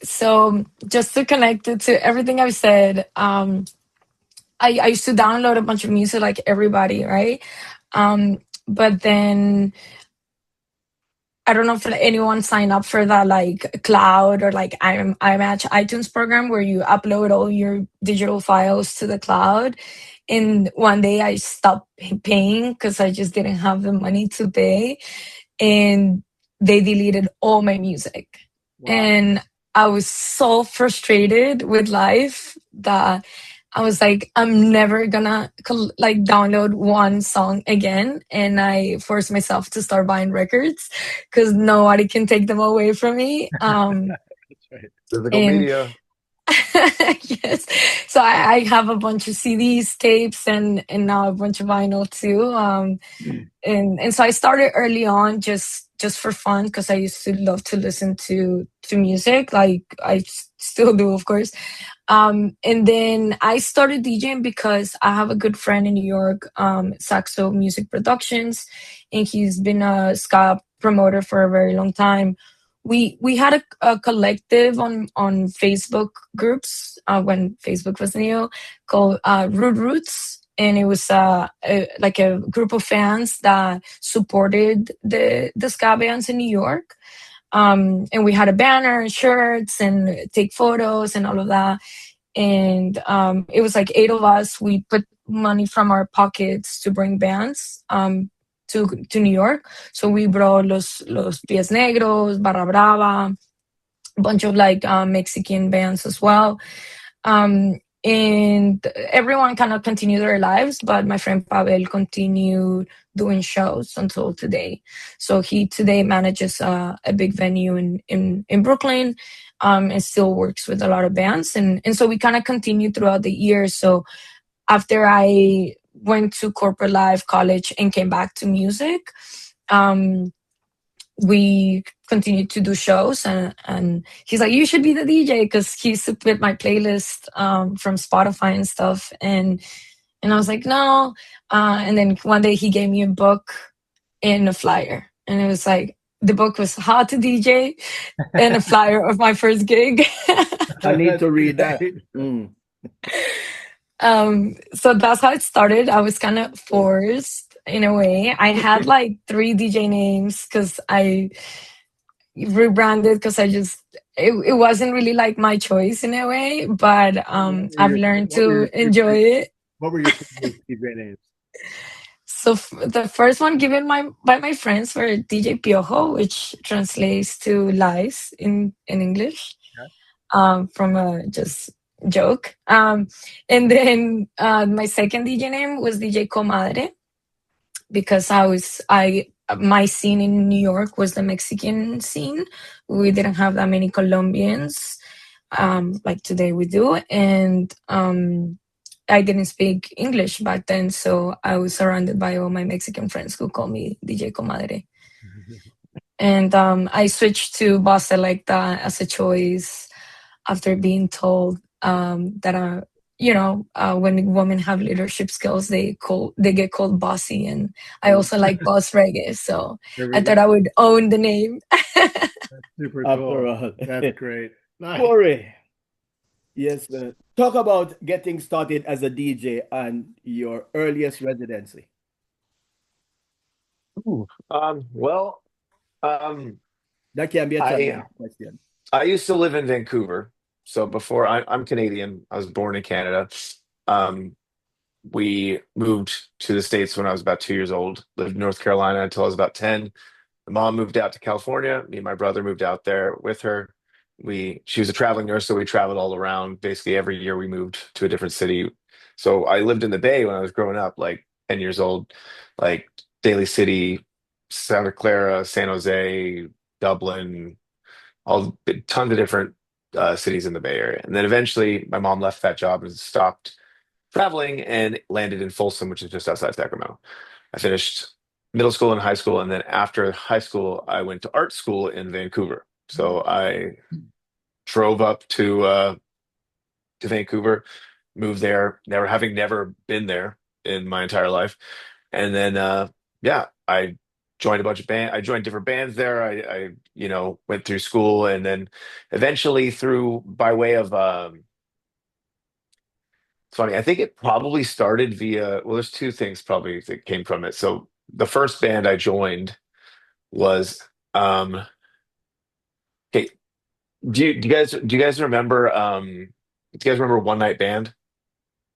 So just to connect it to everything I've said, I used to download a bunch of music like everybody, right? But then I don't know if anyone signed up for that like cloud or like iMatch iTunes program where you upload all your digital files to the cloud. And one day I stopped paying because I just didn't have the money to pay. And they deleted all my music. Wow. And I was so frustrated with life that I was like, I'm never gonna like download one song again. And I forced myself to start buying records because nobody can take them away from me. Physical media. Yes. So I have a bunch of CDs, tapes, and now a bunch of vinyl too. And so I started early on just for fun because I used to love to listen to music, like I still do, of course. And then I started DJing because I have a good friend in New York, Saxo Music Productions, and he's been a ska promoter for a very long time. We had a collective on Facebook groups when Facebook was new, called Rude Roots, and it was like a group of fans that supported the ska bands in New York. And we had a banner, shirts, and take photos and all of that. And it was like 8 of us. We put money from our pockets to bring bands to New York. So we brought los Pies Negros, Barra Brava, a bunch of like Mexican bands as well. And everyone kind of continued their lives, but my friend Pavel continued doing shows until today. So he today manages a big venue in Brooklyn, and still works with a lot of bands. And so we kind of continued throughout the years. So after I went to corporate life, college, and came back to music, we continued to do shows, and he's like, you should be the DJ, because he used to put my playlist from Spotify and stuff, and I was like, no. And then one day he gave me a book and a flyer, and it was like, the book was How to DJ and a flyer of my first gig. I need to read that. So that's how it started. I was kind of forced in a way. I had like 3 DJ names because I rebranded, because it wasn't really like my choice in a way, but I've learned to enjoy it. What were your DJ names? So the first one given by my friends were DJ Piojo, which translates to lies in English, from a just joke. And then my second DJ name was DJ Comadre, because my scene in New York was the Mexican scene. We didn't have that many Colombians, like today we do. And I didn't speak English back then, so I was surrounded by all my Mexican friends who called me DJ Comadre. And I switched to Boss Selektah as a choice after being told that when women have leadership skills, they get called bossy, and I also like boss reggae, so I thought I would own the name. That's super cool. That's great. Nice. Corey, yes, talk about getting started as a DJ and your earliest residency. That can be a challenging question. I used to live in Vancouver. So before I'm Canadian, I was born in Canada. We moved to the States when I was about 2 years old, lived in North Carolina until I was about 10. My mom moved out to California. Me and my brother moved out there with her. She was a traveling nurse, so we traveled all around. Basically, every year we moved to a different city. So I lived in the Bay when I was growing up, like 10 years old, like Daly City, Santa Clara, San Jose, Dublin, tons of different cities in the Bay Area. And then eventually my mom left that job and stopped traveling and landed in Folsom, which is just outside Sacramento. I finished middle school and high school. And then after high school, I went to art school in Vancouver. So I drove up to Vancouver, moved there, having never been there in my entire life. And then, I joined a bunch of bands. I joined different bands there. I went through school, and then eventually by way of, it's funny. I think it probably started via, well, there's 2 things probably that came from it. So the first band I joined was, okay. Do you guys remember, One Night Band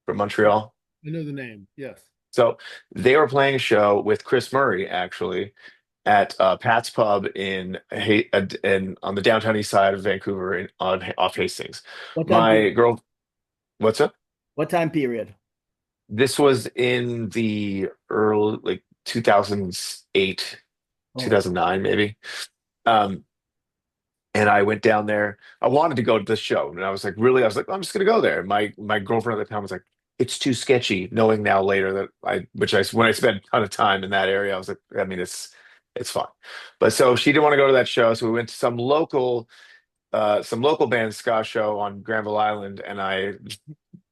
from Montreal? I know the name. Yes. So they were playing a show with Chris Murray, actually, at Pat's Pub in on the downtown east side of Vancouver, off Hastings. What's up? What time period? This was in the early, like 2008, 2009, maybe. And I went down there. I wanted to go to the show, and I was like, really, I was like, I'm just gonna go there. My girlfriend at the time was like, it's too sketchy. Knowing now later that when I spent a ton of time in that area, I was like, I mean, it's fun. But so she didn't want to go to that show, so we went to some local band ska show on Granville Island, and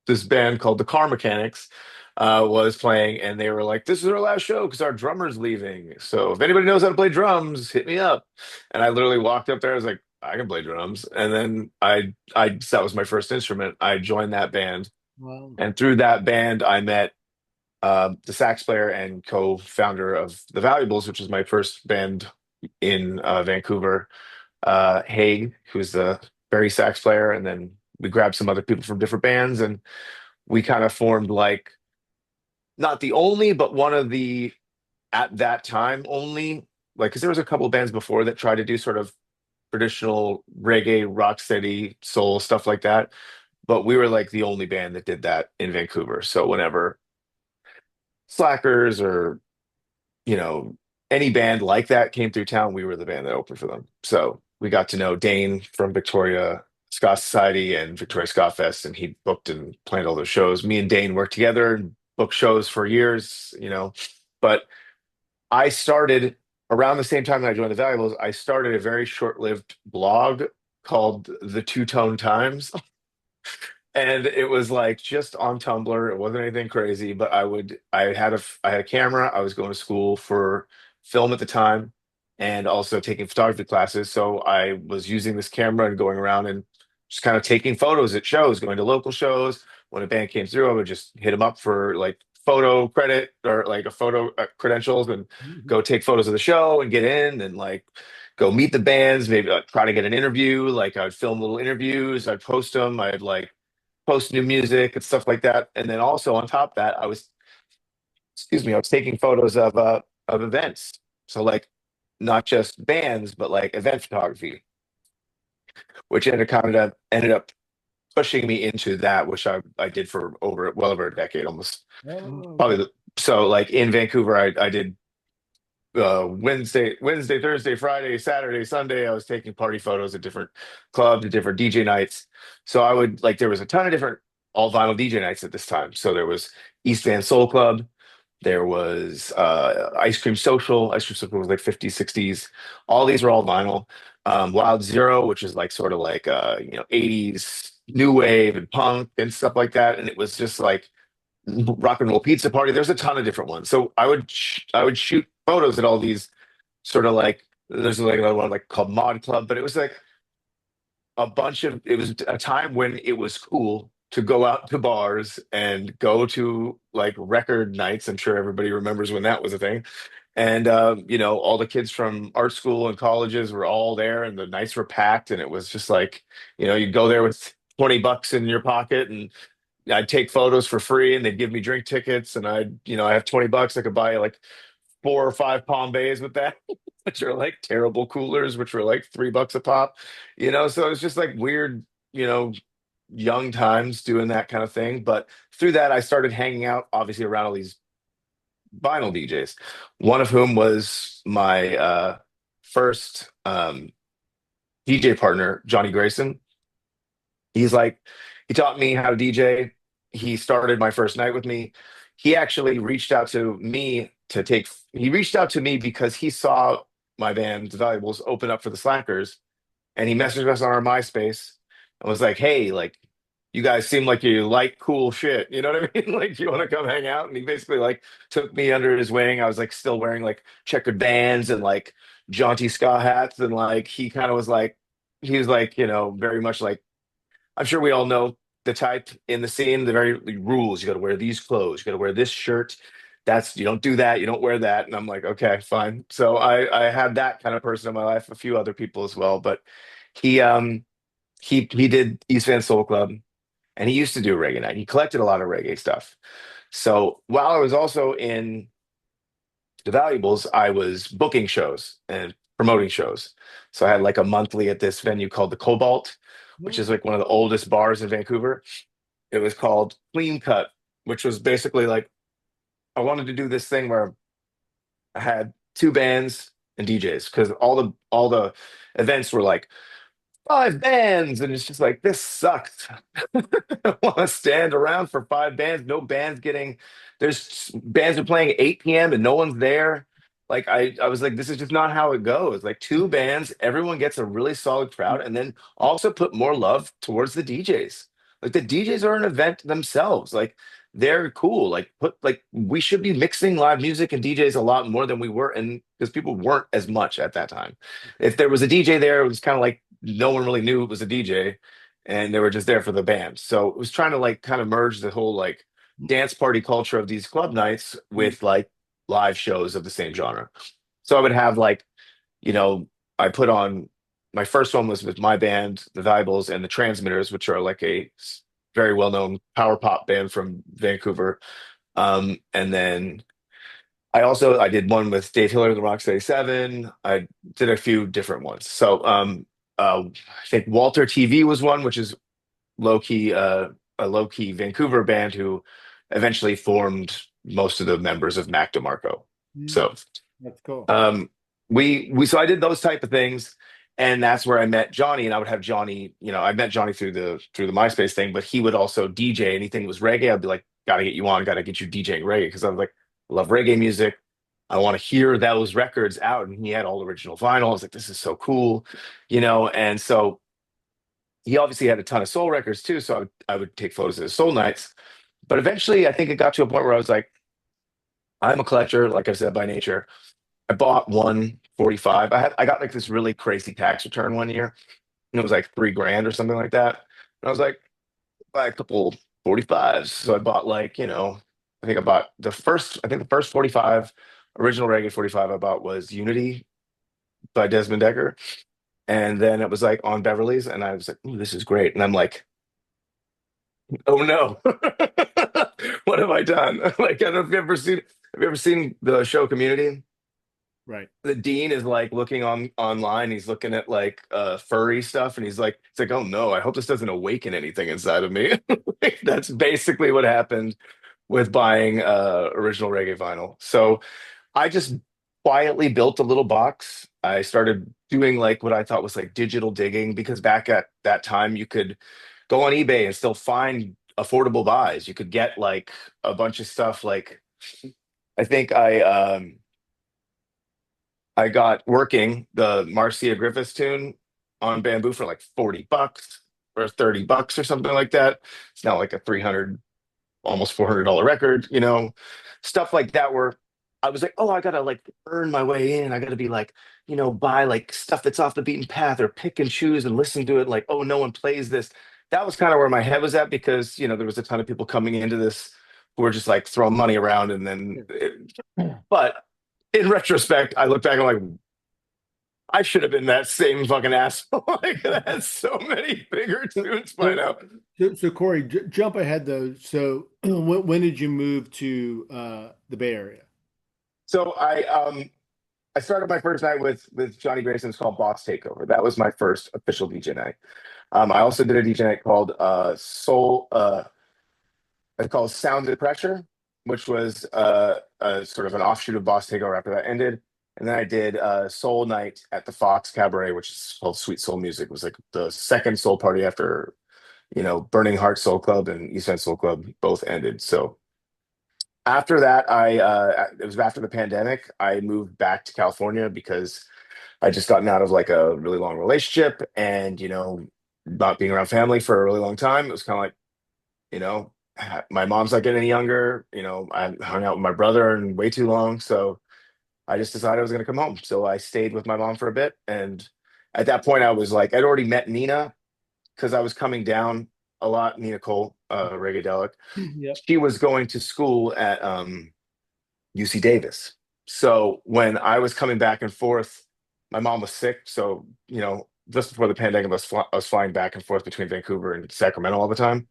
this band called the Car Mechanics was playing, and they were like, "This is our last show because our drummer's leaving. So if anybody knows how to play drums, hit me up." And I literally walked up there. I was like, "I can play drums." And then I that was my first instrument. I joined that band, Wow. and through that band, I met the sax player and co-founder of the Valuables, which was my first band in Vancouver, Haig, who's the Barry sax player, and then we grabbed some other people from different bands, and we kind of formed like not the only, but one of the at that time only, like because there was a couple of bands before that tried to do sort of traditional reggae, rocksteady, soul stuff like that, but we were like the only band that did that in Vancouver. So whenever Slackers or any band like that came through town, we were the band that opened for them. So we got to know Dane from Victoria Ska Society and Victoria Ska Fest, and he booked and planned all those shows. Me and Dane worked together and booked shows for years. But I started around the same time that I joined the Valuables. I started a very short-lived blog called The Two Tone Times. And it was like just on Tumblr. It wasn't anything crazy, but I had a camera. I was going to school for film at the time and also taking photography classes. So I was using this camera and going around and just kind of taking photos at shows, going to local shows. When a band came through, I would just hit them up for like photo credit or like a photo credentials and go take photos of the show and get in and like go meet the bands, maybe try to get an interview. Like I'd film little interviews, I'd post them, I'd like post new music and stuff like that. And then also on top of that, I was taking photos of events. So like not just bands, but like event photography, which ended up pushing me into that, which I did for well over a decade, almost Oh, probably. So like in Vancouver, I did Wednesday, Thursday, Friday, Saturday, Sunday. I was taking party photos at different clubs, at different DJ nights. So I would like there was a ton of different all vinyl DJ nights at this time. So there was East Van Soul Club, there was Ice Cream Social. Ice Cream Social was like 50s, 60s. All these were all vinyl. Wild Zero, which is like sort of like 80s new wave and punk and stuff like that. And it was just like rock and roll pizza party. There's a ton of different ones. So I would shoot photos at all these sort of like there's like another one like called Mod Club, but it was like it was a time when it was cool to go out to bars and go to like record nights. I'm sure everybody remembers when that was a thing. And all the kids from art school and colleges were all there and the nights were packed and it was just like, you'd go there with $20 in your pocket and I'd take photos for free and they'd give me drink tickets and I have $20. I could buy like 4 or 5 Palm Bays with that, which are like terrible coolers, which were like $3 a pop, so it's just like weird, young times doing that kind of thing. But through that, I started hanging out obviously around all these vinyl DJs, one of whom was my first DJ partner, Johnny Grayson. He taught me how to DJ. He started my first night with me. He actually reached out to me he reached out to me because he saw my band, The Valuables, open up for the Slackers. And he messaged us on our MySpace and was like, hey, like, you guys seem like you like cool shit. You know what I mean? Like, you want to come hang out? And he basically like took me under his wing. I was like still wearing like checkered bands and like jaunty ska hats. And like, he was like, very much like, I'm sure we all know the type in the scene, the very rules. You got to wear these clothes. You got to wear this shirt. You don't do that. You don't wear that. And I'm like, okay, fine. So I had that kind of person in my life, a few other people as well. But he did East Van Soul Club and he used to do reggae night. He collected a lot of reggae stuff. So while I was also in the Valuables, I was booking shows and promoting shows. So I had like a monthly at this venue called the Cobalt, which is like one of the oldest bars in Vancouver. It was called Clean Cut, which was basically like I wanted to do this thing where I had 2 bands and DJs because all the events were like 5 bands, and it's just like, this sucks. I want to stand around for 5 bands. No bands getting. There's bands are playing at 8 p.m. and no one's there. Like I was like, this is just not how it goes. Like 2 bands, everyone gets a really solid crowd, and then also put more love towards the DJs. Like the DJs are an event themselves. Like they're cool. Like we should be mixing live music and DJs a lot more than we were, and because people weren't as much at that time. If there was a DJ there, it was kind of like no one really knew it was a DJ, and they were just there for the band. So it was trying to like kind of merge the whole like dance party culture of these club nights with like live shows of the same genre. So I would have like, you know, I put on my first one was with my band, the Vibels and the Transmitters, which are like a very well-known power pop band from Vancouver. And then I did one with Dave Hiller and the Rocksteady Seven. I did a few different ones. So I think Walter TV was one, which is low key a low key Vancouver band who eventually formed most of the members of Mac DeMarco. So That's cool. we so I did those type of things, and that's where I met Johnny. And I would have Johnny, I met Johnny through the MySpace thing, but he would also DJ anything that was reggae. I'd be like, gotta get you on, gotta get you DJing reggae, because I was like, I love reggae music. I want to hear those records out. And he had all original vinyl. I was like, this is so cool, and so he obviously had a ton of soul records too. So I would take photos of his soul nights. But eventually I think it got to a point where I was like, I'm a collector, like I said, by nature. I bought one 45. I got like this really crazy tax return one year, and it was like $3,000 or something like that. And I was like, buy a couple 45s. So I bought like, I think the first 45, original reggae 45 I bought was Unity by Desmond Decker. And then it was like on Beverly's, and I was like, ooh, this is great. And I'm like, oh no, what have I done? Like, I don't know if have you ever seen the show Community? Right. The dean is like looking online, he's looking at like furry stuff, and it's like, oh no, I hope this doesn't awaken anything inside of me. Like, that's basically what happened with buying original reggae vinyl. So I just quietly built a little box. I started doing like what I thought was like digital digging, because back at that time you could go on eBay and still find affordable buys. You could get like a bunch of stuff. Like I think I got Working, the Marcia Griffiths tune, on Bamboo for like $40 or $30 or something like that. It's now like a 300, almost $400 record, stuff like that, where I was like, oh, I gotta like earn my way in. I gotta be like, buy like stuff that's off the beaten path, or pick and choose and listen to it. Like, oh, no one plays this. That was kind of where my head was at, because, there was a ton of people coming into this who were just like throwing money around. And then, but in retrospect, I look back and I'm like, I should have been that same fucking asshole. I could have had so many bigger tunes by now. So Corey, jump ahead though. So when did you move to the Bay Area? So I started my first night with Johnny Grayson. It's called Boss Takeover. That was my first official DJ night. I also did a DJ night called it's called Sounds of Pressure, which was a sort of an offshoot of Boss Takeover after that ended. And then I did Soul Night at the Fox Cabaret, which is called Sweet Soul Music. It was like the second soul party after, Burning Heart Soul Club and East End Soul Club both ended. So after that, it was after the pandemic, I moved back to California, because I just gotten out of like a really long relationship, and, not being around family for a really long time. It was kind of like, my mom's not getting any younger. I hung out with my brother and way too long. So I just decided I was going to come home. So I stayed with my mom for a bit. And at that point, I was like, I'd already met Nina, because I was coming down a lot. Nina Cole, Reggae-delic. Yep. She was going to school at UC Davis. So when I was coming back and forth, my mom was sick. So, just before the pandemic, I was flying back and forth between Vancouver and Sacramento all the time.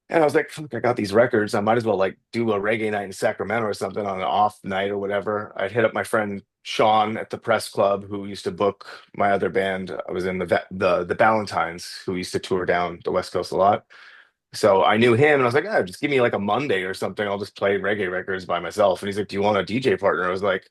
And I was like, fuck, I got these records. I might as well like do a reggae night in Sacramento or something on an off night or whatever. I'd hit up my friend Sean at the Press Club, who used to book my other band. I was in the Ballantines, who used to tour down the West Coast a lot. So I knew him, and I was like, just give me like a Monday or something. I'll just play reggae records by myself. And he's like, do you want a DJ partner? I was like,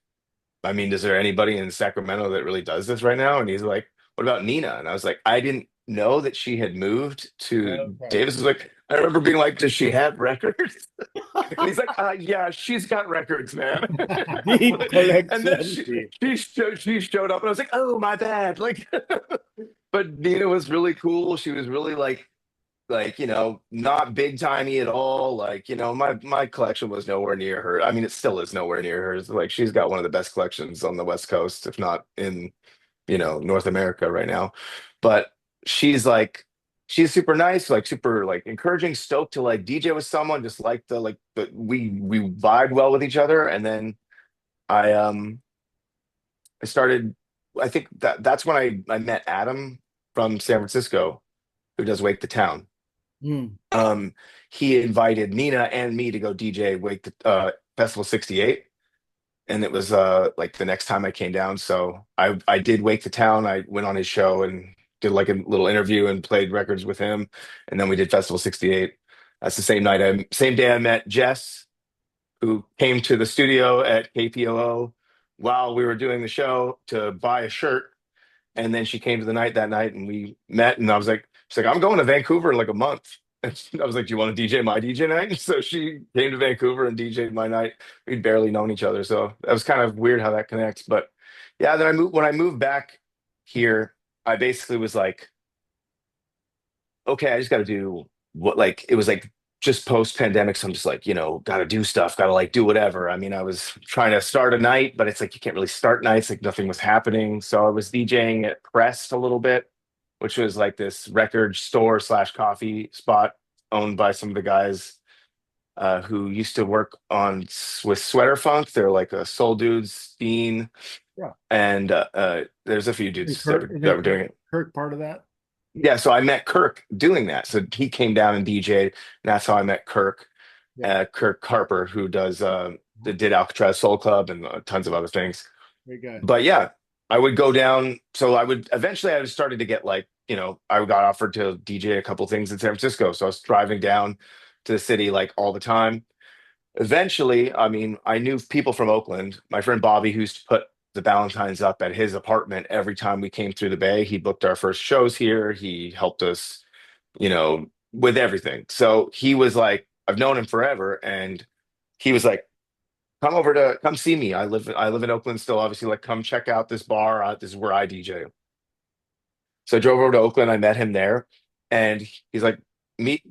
I mean, is there anybody in Sacramento that really does this right now? And he's like, what about Nina? And I was like, I didn't know that she had moved to Okay. Davis. Was like, I remember being like, does she have records? And he's like, yeah, she's got records, man. Deep And then collection. Deep. she showed up, and I was like, oh, my bad. Like, but Nina was really cool. She was really like not big timey at all. Like, my collection was nowhere near her. I mean, it still is nowhere near hers. Like, she's got one of the best collections on the West Coast, if not in North America right now. But she's like she's super nice, like super like encouraging, stoked to like DJ with someone, just like we vibe well with each other. And then I started, I think that's when I met Adam from San Francisco, who does Wake the Town. Mm. He invited Nina and me to go DJ Wake the Festival 68. And it was like the next time I came down. So I did Wake the Town. I went on his show and did like a little interview and played records with him. And then we did Festival 68. That's the same day I met Jess, who came to the studio at KPOO while we were doing the show to buy a shirt. And then she came to the night that night and we met. And she's like, I'm going to Vancouver in like a month. And I was like, do you want to DJ my DJ night? So she came to Vancouver and DJed my night. We'd barely known each other. So that was kind of weird how that connects. But yeah, then when I moved back here, I basically was like, okay, I just got to do it was like just post pandemic. So I'm just like, got to do stuff, got to like do whatever. I mean, I was trying to start a night, but it's like, you can't really start nights. Like nothing was happening. So I was DJing at Crest a little bit, which was like this record store / coffee spot owned by some of the guys who used to work with Sweater Funk. They're like a soul dudes, Dean, Yeah. and there's a few dudes Kirk, that were doing it. Kirk part of that? Yeah, so I met Kirk doing that. So he came down and DJ'd, and that's how I met Kirk. Yeah. Kirk Harper, who did Alcatraz Soul Club and tons of other things. Very good. But yeah, I would go down. So eventually I started to get like, I got offered to DJ a couple things in San Francisco. So I was driving down to the city like all the time. Eventually, I mean, I knew people from Oakland. My friend Bobby, who used to put the Valentines up at his apartment every time we came through the Bay. He booked our first shows here. He helped us, with everything. So he was like, I've known him forever. And he was like, come see me. I live in Oakland still, obviously, like, come check out this bar. This is where I DJ. So I drove over to Oakland. I met him there, and he's like, meet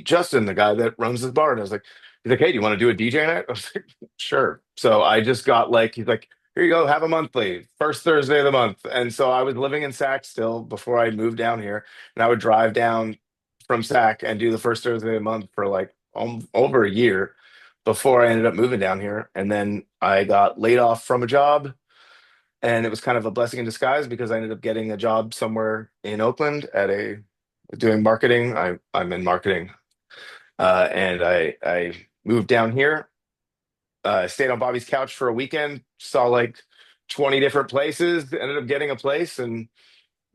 Justin, the guy that runs this bar. And he's like, hey, do you want to do a DJ night? I was like, sure. So I just got he's like, here you go, have a monthly, first Thursday of the month. And so I was living in Sac still before I moved down here, and I would drive down from Sac and do the first Thursday of the month for like over a year before I ended up moving down here. And then I got laid off from a job, and it was kind of a blessing in disguise because I ended up getting a job somewhere in Oakland doing marketing. I'm in marketing, and I moved down here. Stayed on Bobby's couch for a weekend, saw like 20 different places, ended up getting a place, and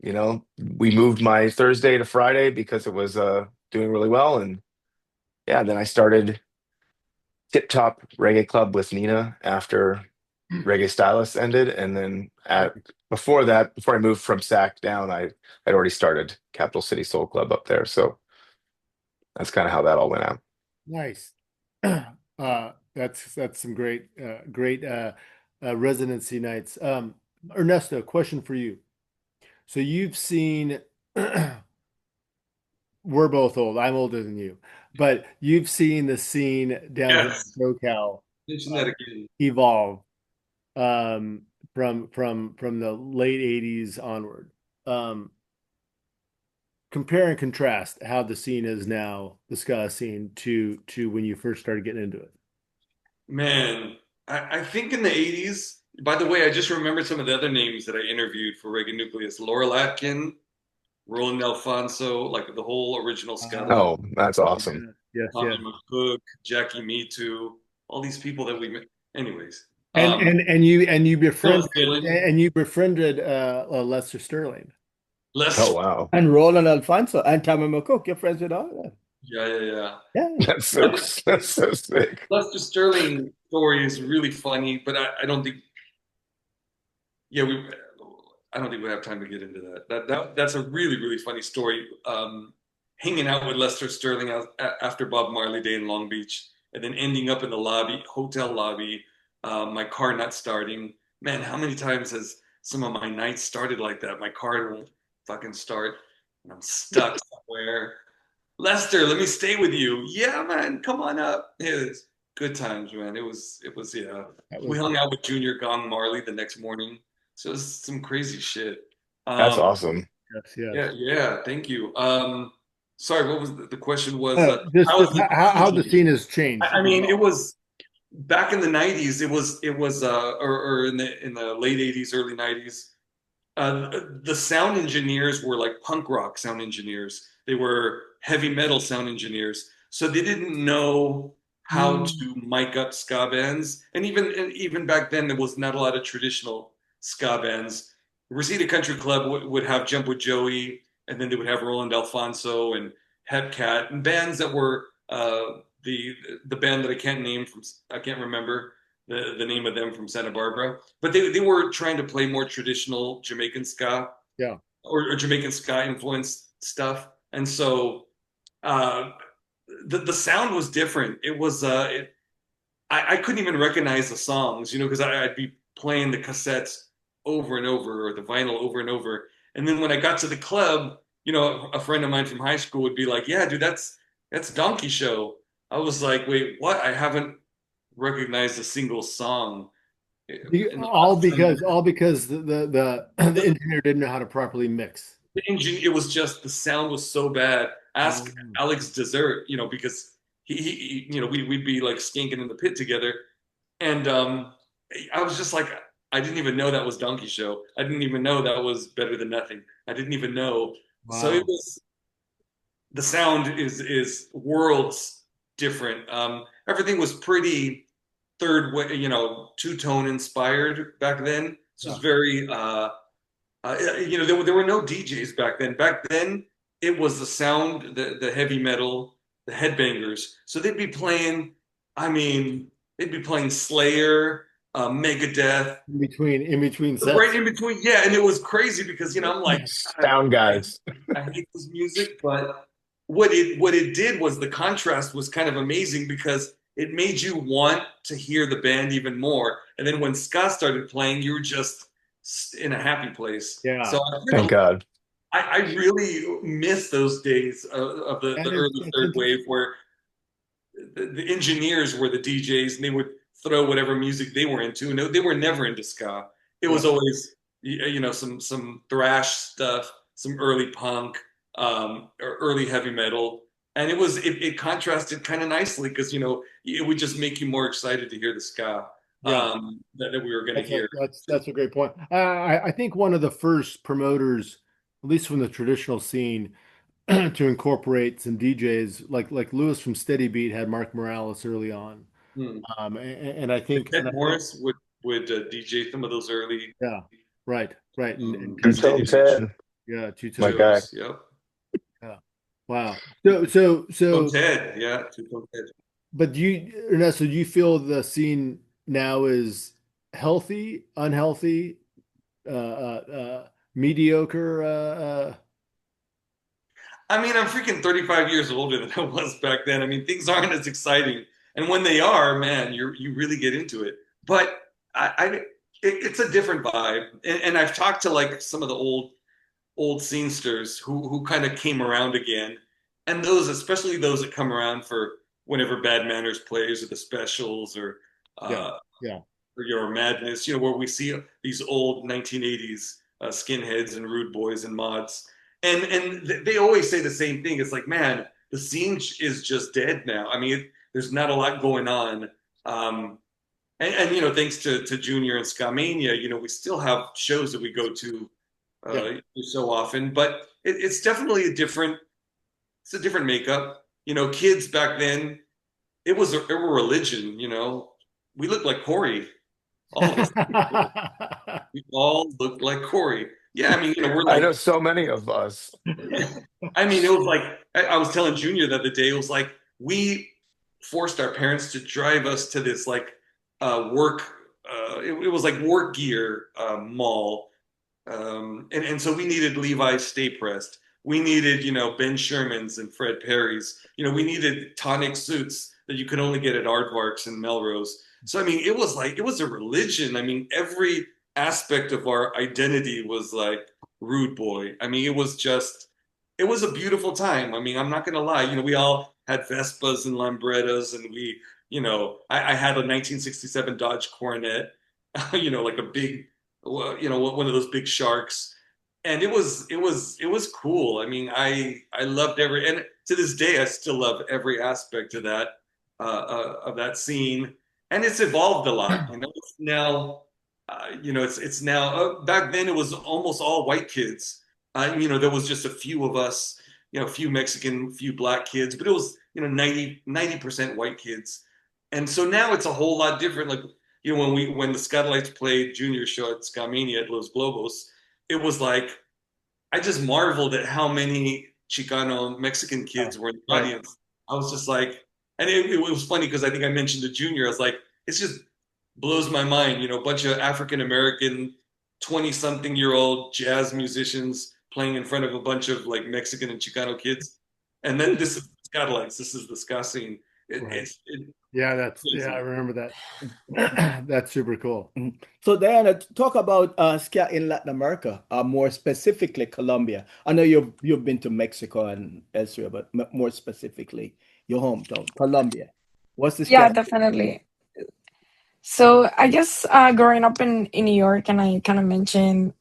we moved my Thursday to Friday because it was doing really well. And yeah, then I started Tip Top Reggae Club with Nina after Reggae Stylist ended, and then before I moved from Sac down, I'd already started Capital City Soul Club up there. So that's kind of how that all went out. Nice. That's some great residency nights. Ernesto, question for you. So you've seen, we're both old. I'm older than you, but you've seen the scene down in SoCal Mention that again. evolve from the late 80s onward. Compare and contrast how the scene is now, the ska scene, to when you first started getting into it. Man, I think in the 80s, by the way, I just remembered some of the other names that I interviewed for Reggae Nucleus. Laurel Atkin, Roland Alfonso, like the whole original ska. Oh, that's awesome. Yes, Tommy yes. McCook, Jackie Me Too, all these people that we met. Anyways. And you befriended Dylan. Lester Sterling. Oh, wow. And Roland Alfonso and Tommy McCook, you're friends with all of them. Yeah. That's so sick. Lester Sterling story is really funny, but I don't think. Yeah, I don't think we have time to get into that. That's a really, really funny story. Hanging out with Lester Sterling after Bob Marley Day in Long Beach, and then ending up in the hotel lobby, my car not starting. Man, how many times has some of my nights started like that? My car won't fucking start, and I'm stuck somewhere. Lester, let me stay with you. Yeah, man, come on up. It was good times, man. It was yeah. We hung out with Junior Gong Marley the next morning. So it was some crazy shit. That's awesome. Yes. Yeah. Thank you. Sorry, what was the question? Was just how the scene has changed. I mean, it was back in the '90s. It was or in the late '80s, early '90s. The sound engineers were like punk rock sound engineers. They were heavy metal sound engineers, so they didn't know how to mic up ska bands. And even back then, there was not a lot of traditional ska bands. Reseda Country Club would have Jump with Joey, and then they would have Roland Alfonso and Hepcat, and bands that were the band that I can't remember the name of them from Santa Barbara, but they were trying to play more traditional Jamaican ska, or Jamaican ska influenced stuff, and so the sound was different. It was I couldn't even recognize the songs, because I'd be playing the cassettes over and over, or the vinyl over and over. And then when I got to the club, a friend of mine from high school would be like, "Yeah, dude, that's Donkey Show." I was like, "Wait, what? I haven't recognized a single song." All because the engineer didn't know how to properly mix. It was just the sound was so bad. Ask Alex Dessert, because he we'd be like stinking in the pit together, and I was just like, I didn't even know that was Donkey Show. I didn't even know that was Better Than Nothing. I didn't even know. Wow. So it was, the sound is worlds different. Everything was pretty third way, two-tone inspired back then. So it was very, there were no DJs back then. Back then, it was the sound, the heavy metal, the headbangers. So they'd be playing, they'd be playing Slayer, Megadeth, in between sets. Right in between, yeah. And it was crazy because I'm like, sound guys. I hate this music, but what it did was the contrast was kind of amazing because it made you want to hear the band even more. And then when ska started playing, you were just in a happy place. Yeah. So thank God. I really miss those days of the early third wave where the engineers were the DJs and they would throw whatever music they were into. No, they were never into ska. It was always, some thrash stuff, some early punk, or early heavy metal. And it contrasted kind of nicely because, it would just make you more excited to hear the ska that we were going to hear. That's a great point. I think one of the first promoters, at least from the traditional scene, to incorporate some DJs like Lewis from Steady Beat had Mark Morales early on. And I think Ted Morris would DJ some of those early. Yeah, right. And Two-Tone Ted. Yeah, Two-Tone. My guy. Yep. Yeah. Wow. So Ted, yeah, Two-Tone Ted. But Ernesto, do you feel the scene now is healthy, unhealthy, mediocre? I'm freaking 35 years older than I was back then. Things aren't as exciting. And when they are, man, you really get into it. But it's a different vibe. And I've talked to like some of the old scenesters who kind of came around again. And especially those that come around for whenever Bad Manners plays or the specials or your Madness, where we see these old 1980s skinheads and rude boys and mods. And they always say the same thing. It's like, man, the scene is just dead now. There's not a lot going on. And thanks to Junior and Ska Mania, we still have shows that we go to so often. But it's definitely a different makeup. Kids back then, it was a religion. We looked like Corey. All of us. We all looked like Corey. Yeah, we're like. I know so many of us. It was like I was telling Junior the other day. It was like we forced our parents to drive us to this like work. It was like work gear mall, And so we needed Levi's Stay Pressed. We needed, Ben Sherman's and Fred Perry's. We needed tonic suits that you could only get at Aardvarks and Melrose. So, I mean, it was a religion. I mean, every aspect of our identity was like rude boy. I mean, it was a beautiful time. I mean, I'm not going to lie. We all had Vespas and Lambrettas, and I had a 1967 Dodge Coronet, like a big, one of those big sharks. And it was cool. I mean, I loved and to this day, I still love every aspect of that scene. And it's evolved a lot. It's now, it's now, back then it was almost all white kids. There was just a few of us, a few Mexican, few black kids, but it was, 90% white kids. And so now it's a whole lot different. Like, when the Scotalites played Junior show at Ska Mania at Los Globos, it was like, I just marveled at how many Chicano Mexican kids were in the audience. I was just like, and it was funny because I think I mentioned to Junior, I was like, it just blows my mind, a bunch of African American 20-something-year-old jazz musicians playing in front of a bunch of like Mexican and Chicano kids. And then this is Scotalites, this is the ska scene. I remember that. That's super cool. So Diana, talk about ska in Latin America, more specifically Colombia. I know you've been to Mexico and elsewhere, but more specifically your hometown, Colombia. What's the ska? Yeah, definitely. So I guess growing up in New York, and I kind of mentioned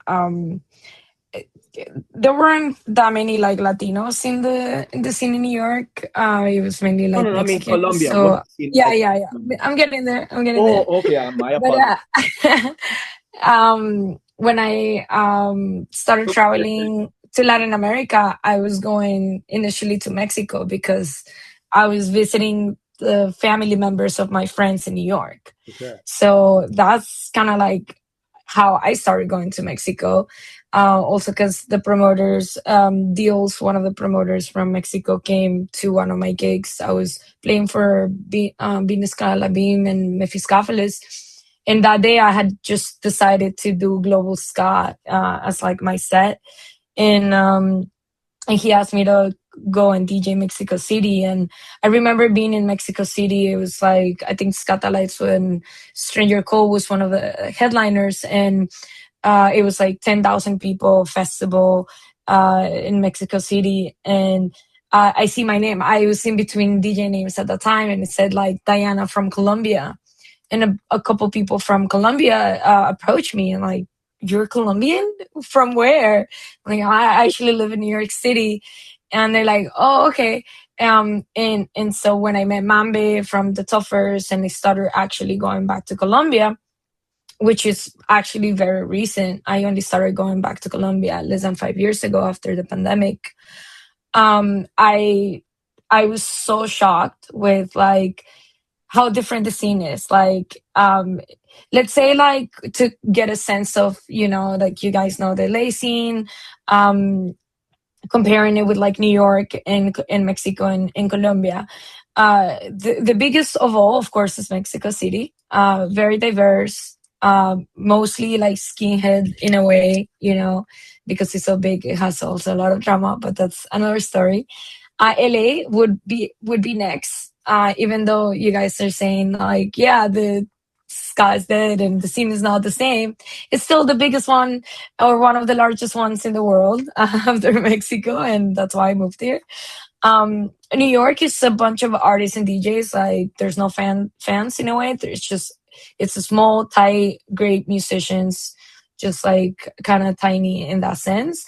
there weren't that many like Latinos in the scene in New York. It was mainly like No, I mean Mexican. Colombia. So yeah. I'm getting there. Oh, okay. My apologies. But when I started traveling to Latin America, I was going initially to Mexico because I was visiting the family members of my friends in New York. Okay. So that's kind of like how I started going to Mexico. Also because the promoters, one of the promoters from Mexico came to one of my gigs. I was playing for Binesca, Labim, and Mefiscafeles. And that day I had just decided to do Global Ska as like my set. And he asked me to go and DJ Mexico City. And I remember being in Mexico City. It was like, I think Scatalites and Stranger Cole was one of the headliners. And it was like 10,000 people festival in Mexico City. And I see my name. I was in between DJ names at the time, and it said like Diana from Colombia. And a couple people from Colombia approached me and like, you're Colombian? From where? I'm like, I actually live in New York City. And they're like, oh, okay. And so when I met Mambe from the Toughers and I started actually going back to Colombia, which is actually very recent. I only started going back to Colombia less than 5 years ago after the pandemic. I was so shocked with like how different the scene is. Like, let's say like to get a sense of, like you guys know the LA scene, comparing it with like New York and Mexico and Colombia. The biggest of all, of course, is Mexico City. Very diverse. Mostly like skinhead in a way, because it's so big. It has also a lot of drama, but that's another story. LA would be next, even though you guys are saying like, yeah, the sky's dead and the scene is not the same. It's still the biggest one or one of the largest ones in the world after Mexico, and that's why I moved here. New York is a bunch of artists and DJs. Like, there's no fans in a way. It's a small, tight, great musicians, just like kind of tiny in that sense.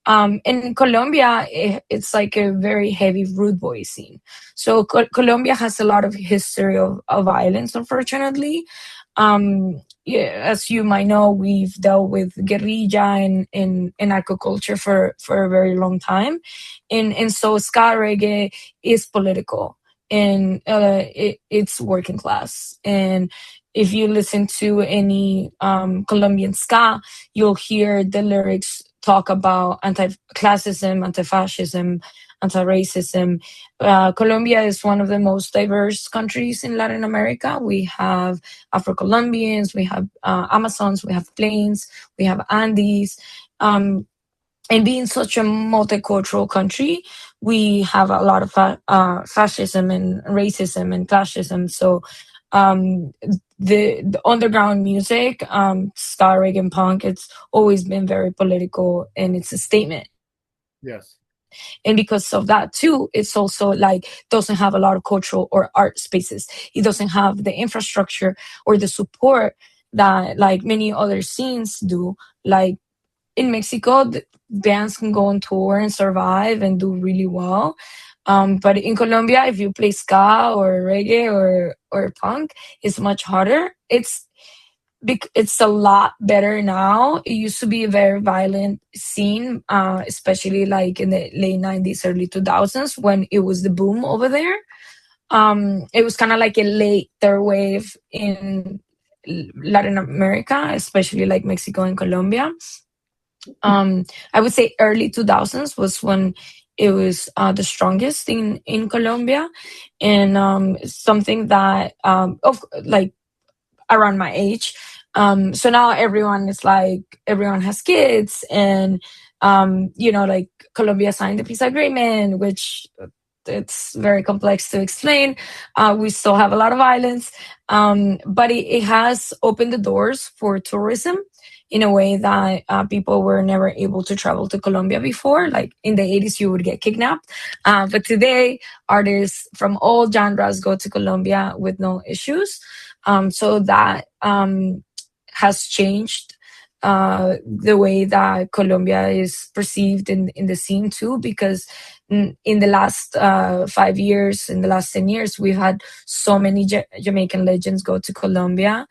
In Colombia, it's like a very heavy rude boy scene. So Colombia has a lot of history of violence, unfortunately. As you might know, we've dealt with guerrilla and narco-culture for a very long time. And so ska reggae is political, and it's working class. And if you listen to any Colombian ska, you'll hear the lyrics talk about anti-classism, anti-fascism, anti-racism. Colombia is one of the most diverse countries in Latin America. We have Afro-Colombians, we have Amazons, we have Plains, we have Andes. And being such a multicultural country, we have a lot of fascism and racism and classism. So the underground music, ska, reggae, and punk, it's always been very political, and it's a statement. Yes. And because of that too, it's also like doesn't have a lot of cultural or art spaces. It doesn't have the infrastructure or the support that like many other scenes do. Like in Mexico, the bands can go on tour and survive and do really well. But in Colombia, if you play ska or reggae or punk, it's much harder. It's a lot better now. It used to be a very violent scene, especially like in the late 90s, early 2000s, when it was the boom over there. It was kind of like a late third wave in Latin America, especially like Mexico and Colombia. I would say early 2000s was when it was the strongest in Colombia, and something that like around my age. So now everyone has kids, and like Colombia signed the peace agreement, which it's very complex to explain. We still have a lot of violence, but it has opened the doors for tourism in a way that people were never able to travel to Colombia before. Like in the 80s, you would get kidnapped. But today, artists from all genres go to Colombia with no issues. So that has changed the way that Colombia is perceived in the scene too, because in the last 5 years, in the last 10 years, we've had so many Jamaican legends go to Colombia.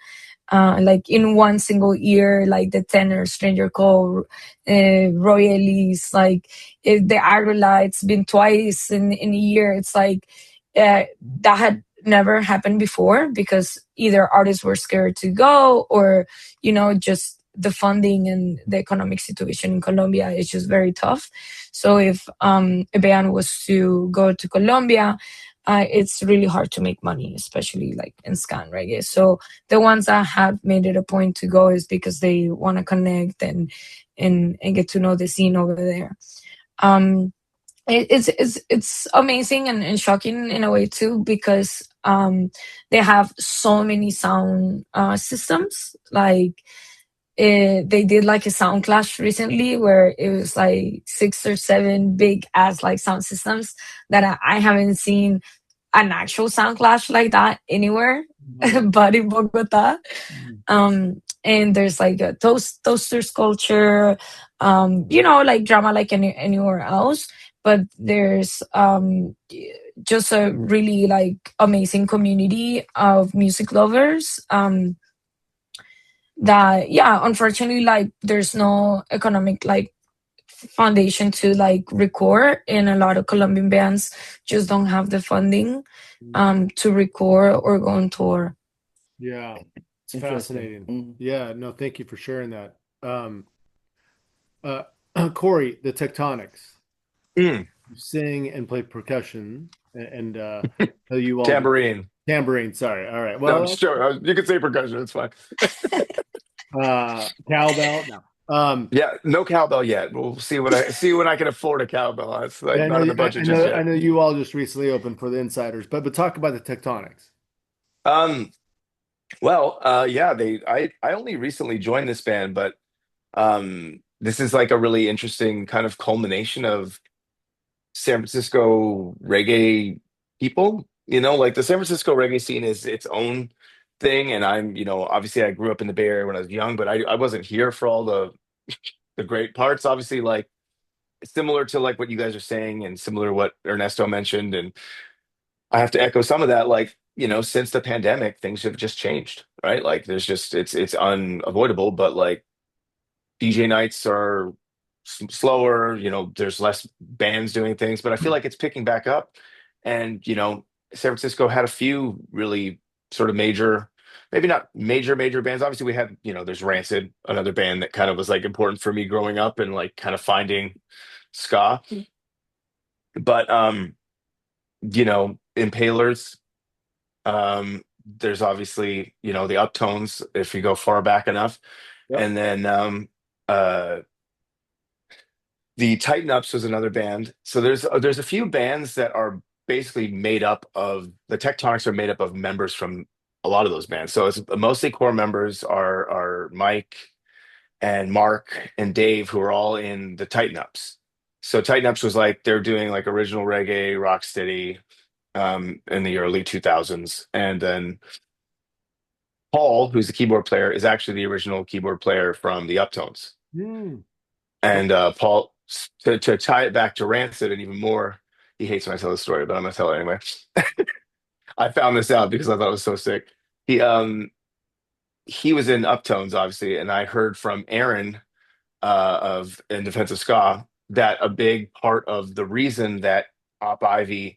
Like in one single year, like the Tenor, Stranger Cole, Roy Elise, like the Aggrolites been twice in a year. It's like that had never happened before because either artists were scared to go or, just the funding and the economic situation in Colombia is just very tough. So if a band was to go to Colombia, it's really hard to make money, especially like in ska and reggae. So the ones that have made it a point to go is because they want to connect and get to know the scene over there. It's amazing and shocking in a way too, because they have so many sound systems. Like they did like a sound clash recently where it was like 6 or 7 big ass like sound systems that I haven't seen an actual sound clash like that anywhere but in Bogota. And there's like a toasters culture, like drama like anywhere else. But there's just a really like amazing community of music lovers that unfortunately like there's no economic like foundation to like record, and a lot of Colombian bands just don't have the funding to record or go on tour. Yeah, it's fascinating. Yeah, no, thank you for sharing that. Corey, the Tectonics. You sing and play percussion, and you all tambourine. Sorry. All right. Well, no, sure. You can say percussion. It's fine. Cowbell. No. Yeah, no cowbell yet. We'll see when I can afford a cowbell. It's like not in the budget just yet. I know you all just recently opened for the Insiders, but talk about the Tectonics. I only recently joined this band, but this is like a really interesting kind of culmination of San Francisco reggae people. Like the San Francisco reggae scene is its own thing, and I'm, obviously I grew up in the Bay Area when I was young, but I wasn't here for all the great parts. Obviously, like similar to like what you guys are saying, and similar to what Ernesto mentioned, and I have to echo some of that. Like, since the pandemic, things have just changed, right? Like there's just it's unavoidable, but like DJ nights are slower, there's less bands doing things, but I feel like it's picking back up. And San Francisco had a few really sort of major maybe not major bands. Obviously, we had, there's Rancid, another band that kind of was like important for me growing up and like kind of finding ska. But Impalers. There's obviously, the Uptones if you go far back enough, Yep. and then uh, the Tighten Ups was another band. So there's a few bands that are basically made up of the Tectonics are made up of members from a lot of those bands. So it's mostly core members are Mike and Mark and Dave, who are all in the Tighten Ups. So Tighten Ups was like they're doing like original reggae, rocksteady, in the early 2000s, and then Paul, who's the keyboard player, is actually the original keyboard player from the Uptones. Mm. And Paul, to tie it back to Rancid and even more, he hates when I tell the story, but I'm gonna tell it anyway. I found this out because I thought it was so sick. He was in Uptones, obviously, and I heard from Aaron of In Defense of Ska that a big part of the reason that Op Ivy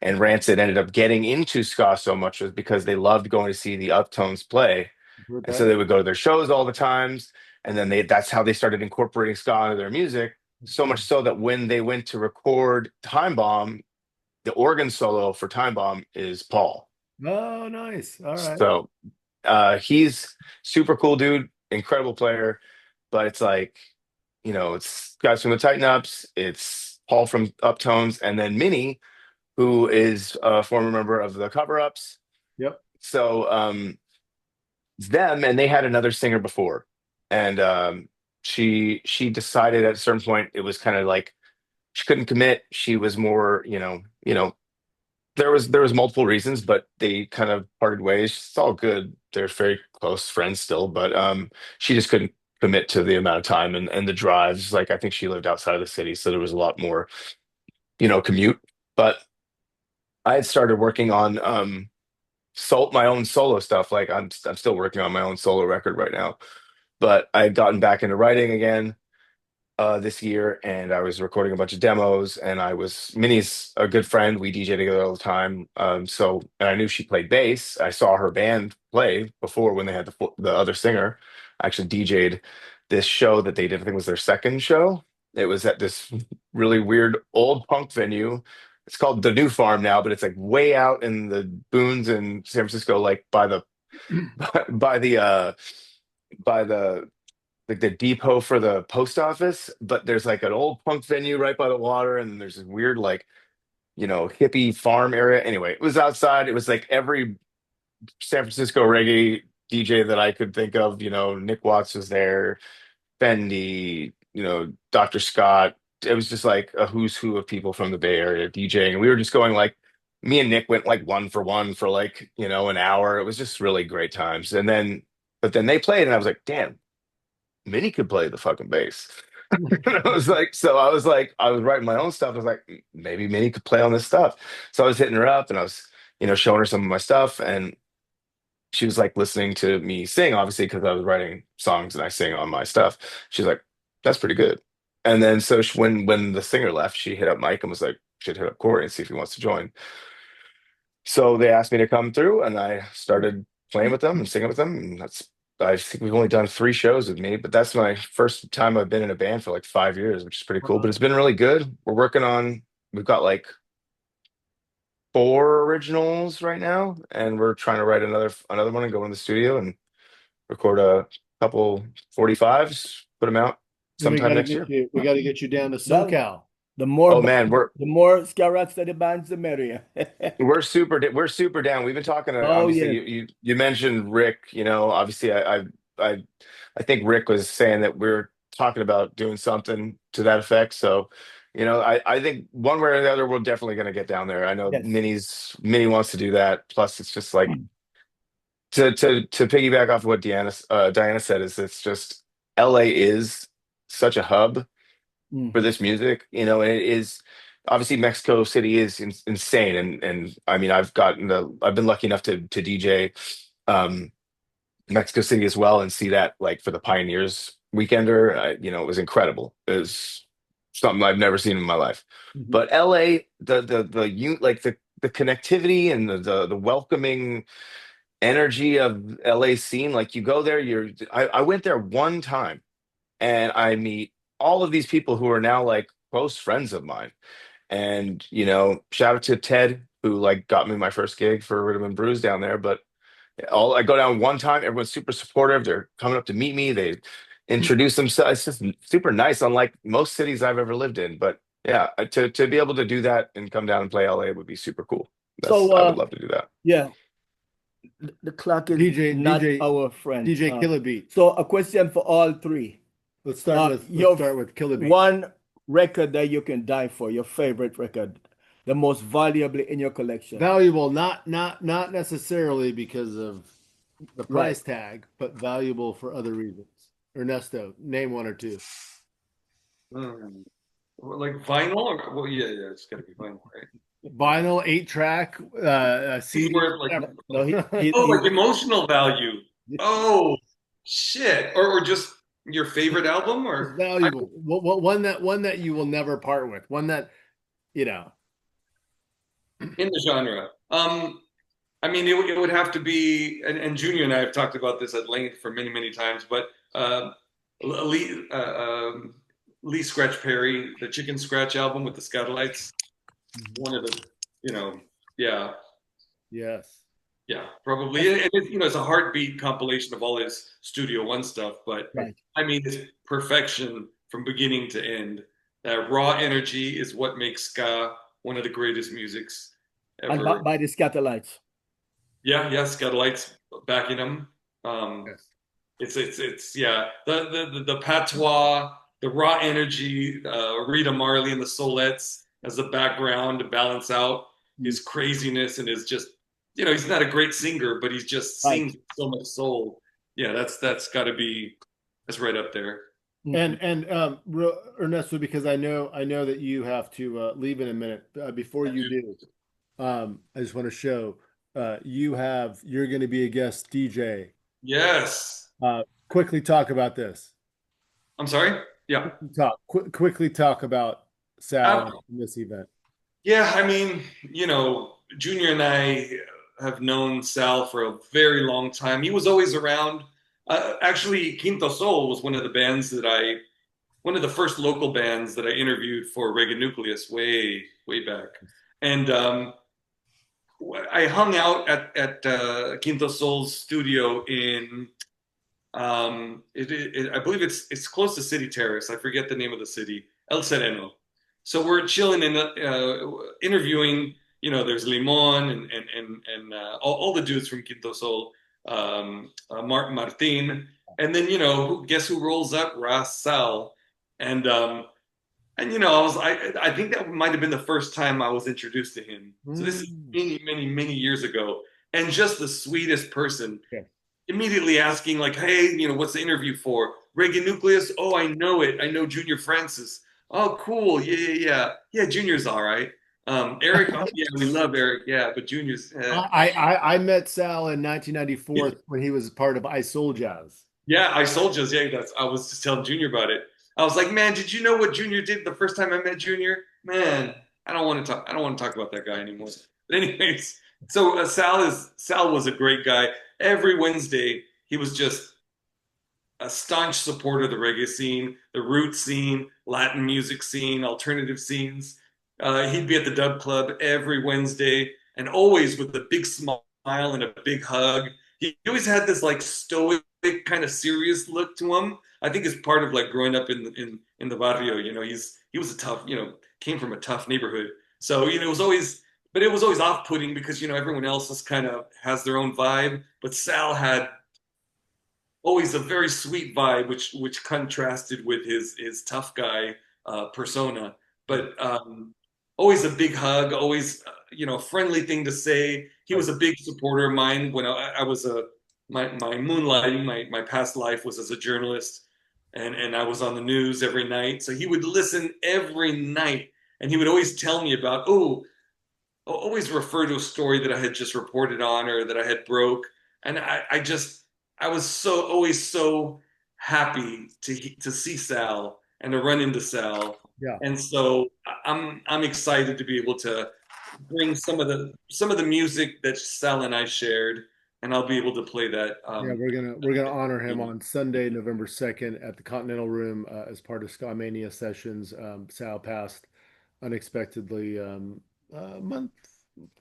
and Rancid ended up getting into ska so much was because they loved going to see the Uptones play, Heard and that. so they would go to their shows all the times, and then that's how they started incorporating ska into their music. So much so that when they went to record Time Bomb, the organ solo for Time Bomb is Paul. Oh, nice. All right. So he's super cool dude, incredible player, but it's like, it's guys from the Tighten Ups, it's Paul from Uptones, and then Minnie, who is a former member of the Cover Ups. Yep. So it's them, and they had another singer before, and she decided at a certain point it was kind of like she couldn't commit. She was more, there was multiple reasons, but they kind of parted ways. It's all good. They're very close friends still, but she just couldn't commit to the amount of time and the drives. Like I think she lived outside of the city, so there was a lot more, commute. But I had started working on my own solo stuff. Like I'm still working on my own solo record right now, but I had gotten back into writing again this year, and I was recording a bunch of demos. And Minnie's a good friend. We DJ together all the time. And I knew she played bass. I saw her band play before when they had the other singer. I actually DJ'd this show that they did. I think it was their second show. It was at this really weird old punk venue. It's called the New Farm now, but it's like way out in the boons in San Francisco, like by the by the like the depot for the post office. But there's like an old punk venue right by the water, and then there's this weird like hippie farm area. Anyway, it was outside. It was like every San Francisco reggae DJ that I could think of. Nick Watts was there, Fendi, Dr. Scott. It was just like a who's who of people from the Bay Area DJing. And we were just going like, me and Nick went like one for one for like, an hour. It was just really great times. But then they played, and I was like, damn, Minnie could play the fucking bass. And I was like, I was writing my own stuff. I was like, maybe Minnie could play on this stuff. So I was hitting her up, and I was, showing her some of my stuff. And she was like listening to me sing, obviously, because I was writing songs and I sing on my stuff. She's like, that's pretty good. And then so when the singer left, she hit up Mike and was like, should hit up Corey and see if he wants to join. So they asked me to come through, and I started playing with them and singing with them. And I think we've only done 3 shows with me, but that's my first time I've been in a band for like 5 years, which is pretty cool. But it's been really good. We've got like 4 originals right now, and we're trying to write another one and go in the studio and record a couple 45s, put them out sometime next year. We got to get you down to SoCal. The more Oh man, the more ska rocksteady bands, the merrier. we're super down. We've been talking. Obviously, you mentioned Rick. Obviously, I think Rick was saying that we're talking about doing something to that effect. So, I think one way or the other, we're definitely going to get down there. I know Yes. Minnie wants to do that. Plus, it's just like to piggyback off of what Diana said, is it's just LA is such a hub for this music, and it is obviously Mexico City is insane, and I mean I've been lucky enough to DJ Mexico City as well, and see that like for the Pioneers Weekender, it was incredible. It was something I've never seen in my life. But LA, the connectivity and the welcoming energy of LA scene. Like you go there, I went there one time and I meet all of these people who are now like close friends of mine. And shout out to Ted who like got me my first gig for Rhythm and Brews down there. But I go down one time, everyone's super supportive. They're coming up to meet me. They introduce themselves. It's just super nice, unlike most cities I've ever lived in. But yeah, to be able to do that and come down and play LA would be super cool. So I would love to do that. yeah, the clock is not our friend. DJ Kilabeat. So a question for all three. Let's start with Kilabeat. One record that you can die for, your favorite record, the most valuable in your collection. Valuable, not necessarily because of the price tag, but valuable for other reasons. Ernesto, name one or two. Like vinyl, or well, yeah, it's got to be vinyl, right? Vinyl, 8-track, CD. Like emotional value. Oh shit! Or just your favorite album, or valuable. One that you will never part with. One that in the genre. I mean, it would have to be, and Junior and I have talked about this at length for many, many times, but Lee Scratch Perry, the Chicken Scratch album with the Aggrolites, one of the, yeah, probably. And it's a heartbeat compilation of all his Studio One stuff, but I mean, it's perfection from beginning to end. That raw energy is what makes ska one of the greatest musics ever. And by the Aggrolites. Yeah, Scatterlights backing them. It's the patois, the raw energy, Rita Marley and the Solettes as the background to balance out his craziness and his just, he's not a great singer, but he's just sings with so much soul. Yeah, that's got to be, that's right up there. And Ernesto, because I know that you have to leave in a minute. Before you do, I just want to show. You're going to be a guest DJ. Yes. Quickly talk about this. I'm sorry? Yeah. Quickly talk about Sal in this event. Yeah, I mean, Junior and I have known Sal for a very long time. He was always around. Actually, Quinto Sol was one of the first local bands that I interviewed for Reggae Nucleus way back. And I hung out at Quinto Sol's studio in I believe it's close to City Terrace. I forget the name of the city, El Sereno. So we're chilling and interviewing. There's Limon and all the dudes from Quinto Sol, Martin, and then guess who rolls up? Ras Sal, and I think that might have been the first time I was introduced to him. So this is many years ago, and just the sweetest person. Okay. Immediately asking like, hey, what's the interview for? Reggae Nucleus? Oh, I know it. I know Junor Francis. Oh, cool. Yeah. Junior's all right. Eric, oh, yeah, we love Eric. Yeah, but Junior's. I met Sal in 1994 when he was part of I Soul Jazz. Yeah, I Soul Jazz. Yeah, I was just telling Junior about it. I was like, man, did you know what Junior did the first time I met Junior? Man, I don't want to talk about that guy anymore. But anyways, so Sal was a great guy. Every Wednesday, he was just a staunch supporter of the reggae scene, the roots scene, Latin music scene, alternative scenes. He'd be at the Dub Club every Wednesday, and always with a big smile and a big hug. He always had this like stoic, kind of serious look to him. I think it's part of like growing up in the barrio. He was a tough, came from a tough neighborhood. So it was always off-putting because everyone else just kind of has their own vibe. But Sal had always a very sweet vibe, which contrasted with his tough guy persona. But always a big hug, always a friendly thing to say. He was a big supporter of mine when I was my moonlighting. My past life was as a journalist. And I was on the news every night. So he would listen every night. And he would always tell me about, always refer to a story that I had just reported on or that I had broke. And I was always so happy to see Sal and to run into Sal. Yeah. And so I'm excited to be able to bring some of the music that Sal and I shared and I'll be able to play that. Yeah, we're gonna honor him on Sunday, November 2nd at the Continental Room as part of Ska Mania sessions. Sal passed unexpectedly a month,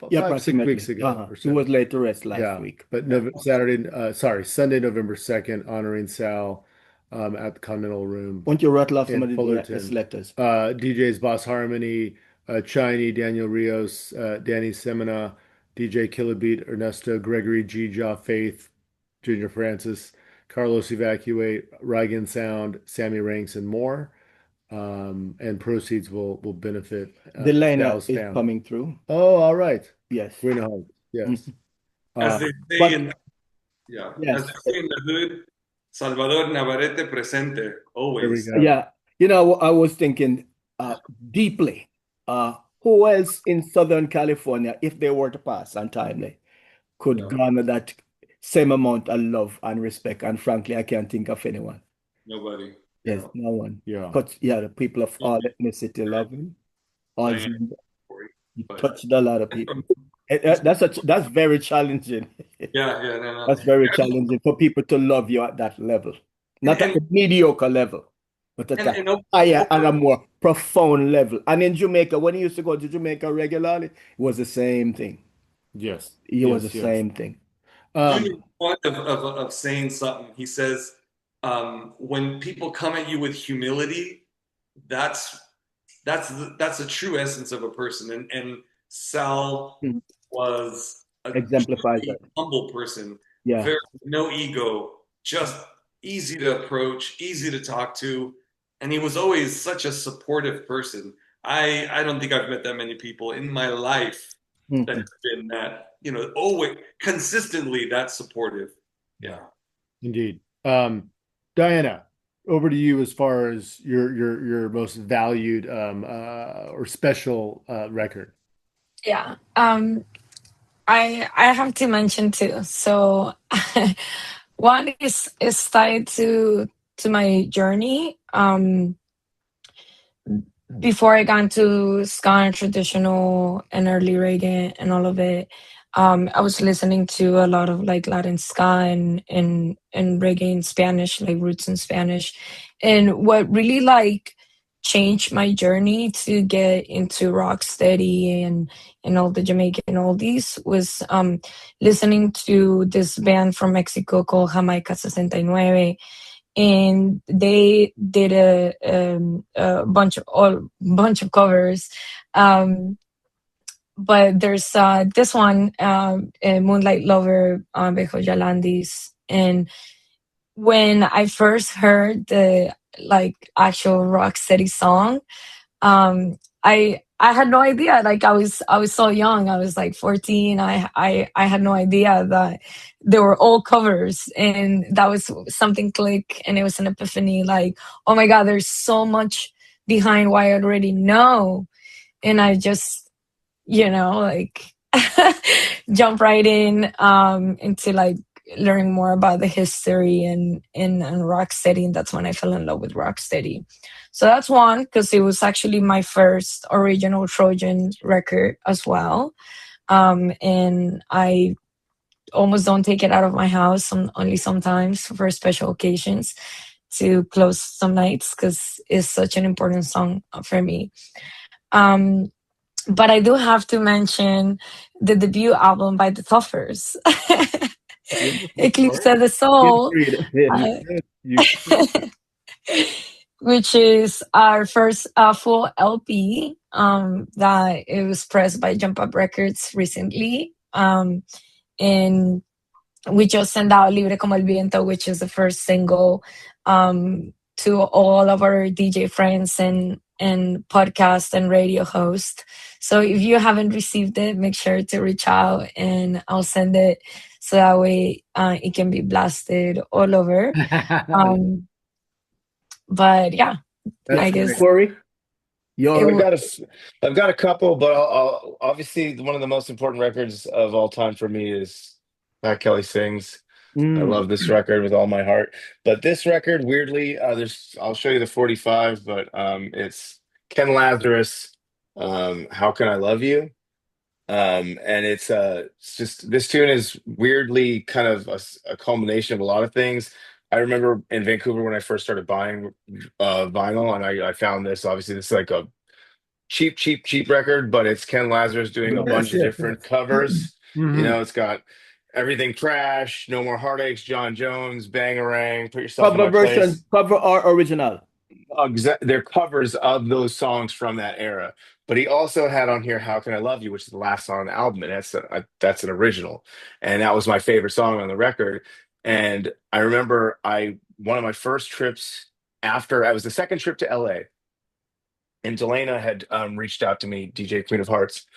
Yeah, 5-6 weeks approximately. ago or He so. was laid to rest last Yeah, week. but Sunday, November 2nd, honoring Sal at the Continental Room Won't you rattle off in some of the Fullerton. selectors? DJs Boss Harmony, Chiney, Daniel Rios, Danny Semina, DJ Kilabeat, Ernesto, Gregory G. Jaw Faith, Junor Francis, Carlos Evacuate, Rigan Sound, Sammy Ranks, and more. And proceeds will benefit The lineup Sal's is family. coming through. Oh, all right. Yes. We're in a home. Yes. As they say but- in as they say in the hood, Salvador Navarrete presente, always. There we go. Yeah. I was thinking deeply. Who else in Southern California, if they were to pass untimely, could garner that same amount of love and respect? And frankly, I can't think of anyone. Nobody. Yes, no one. Yeah. But the people of all ethnicity love him. All Diana, he but- touched a lot of people. That's very challenging. No. That's very challenging for people to love you at that level. Not at the mediocre level, but at And- a higher and a more profound level. And in Jamaica, when he used to go to Jamaica regularly, it was the same thing. Yes. It was the same thing. Junior's point of saying something, he says, when people come at you with humility, that's the true essence of a person. And Sal was a Exemplifies that. humble person. Yeah. No ego, just easy to approach, easy to talk to. And he was always such a supportive person. I don't think I've met that many people in my life that have been that, always consistently that supportive. Yeah. Indeed. Diana, over to you as far as your most valued or special record. Yeah. I have to mention two. So one is tied to my journey. Before I got into ska and traditional and early reggae and all of it, I was listening to a lot of like Latin ska and reggae in Spanish, like roots in Spanish. And what really like changed my journey to get into rocksteady and all the Jamaican oldies was listening to this band from Mexico called Jamaica 69. And they did a bunch of covers, but there's this one, Moonlight Lover, Bejo Yalandis. And when I first heard the like actual rocksteady song, I had no idea. Like I was so young. I was like 14. I had no idea that they were all covers, and that was something click, and it was an epiphany. Like, oh my God, there's so much behind what I already know, and I just, like jump right into like learning more about the history and rocksteady, and that's when I fell in love with rocksteady. So that's one, because it was actually my first original Trojan record as well. And I almost don't take it out of my house, only sometimes for special occasions to close some nights, because it's such an important song for me. But I do have to mention the debut album by the Toughers. Eclipse of the Soul. Which is our first full LP that it was pressed by Jump Up Records recently. And we just sent out Libre Como el Viento, which is the first single, to all of our DJ friends and podcast and radio host. So if you haven't received it, make sure to reach out and I'll send it so that way it can be blasted all over. But yeah, I guess. Corey, I've got a couple, but I'll obviously one of the most important records of all time for me is Pat Kelly Sings. I love this record with all my heart. But this record, weirdly, I'll show you the 45, but it's Ken Lazarus, How Can I Love You? And it's just this tune is weirdly kind of a culmination of a lot of things. I remember in Vancouver when I first started buying vinyl, and I found this. Obviously, this is like a cheap record, but it's Ken Lazarus doing a bunch Yes, of yes, different yes. covers. Mhm. It's got Everything Trash, No More Heartaches, John Jones, Bangarang, Put Yourself in My Place. Cover or original? They're covers of those songs from that era. But he also had on here "How Can I Love You," which is the last song on the album, and that's an original, and that was my favorite song on the record. And I remember one of my first trips after I was the second trip to LA, and Delana had reached out to me, DJ Queen of Hearts,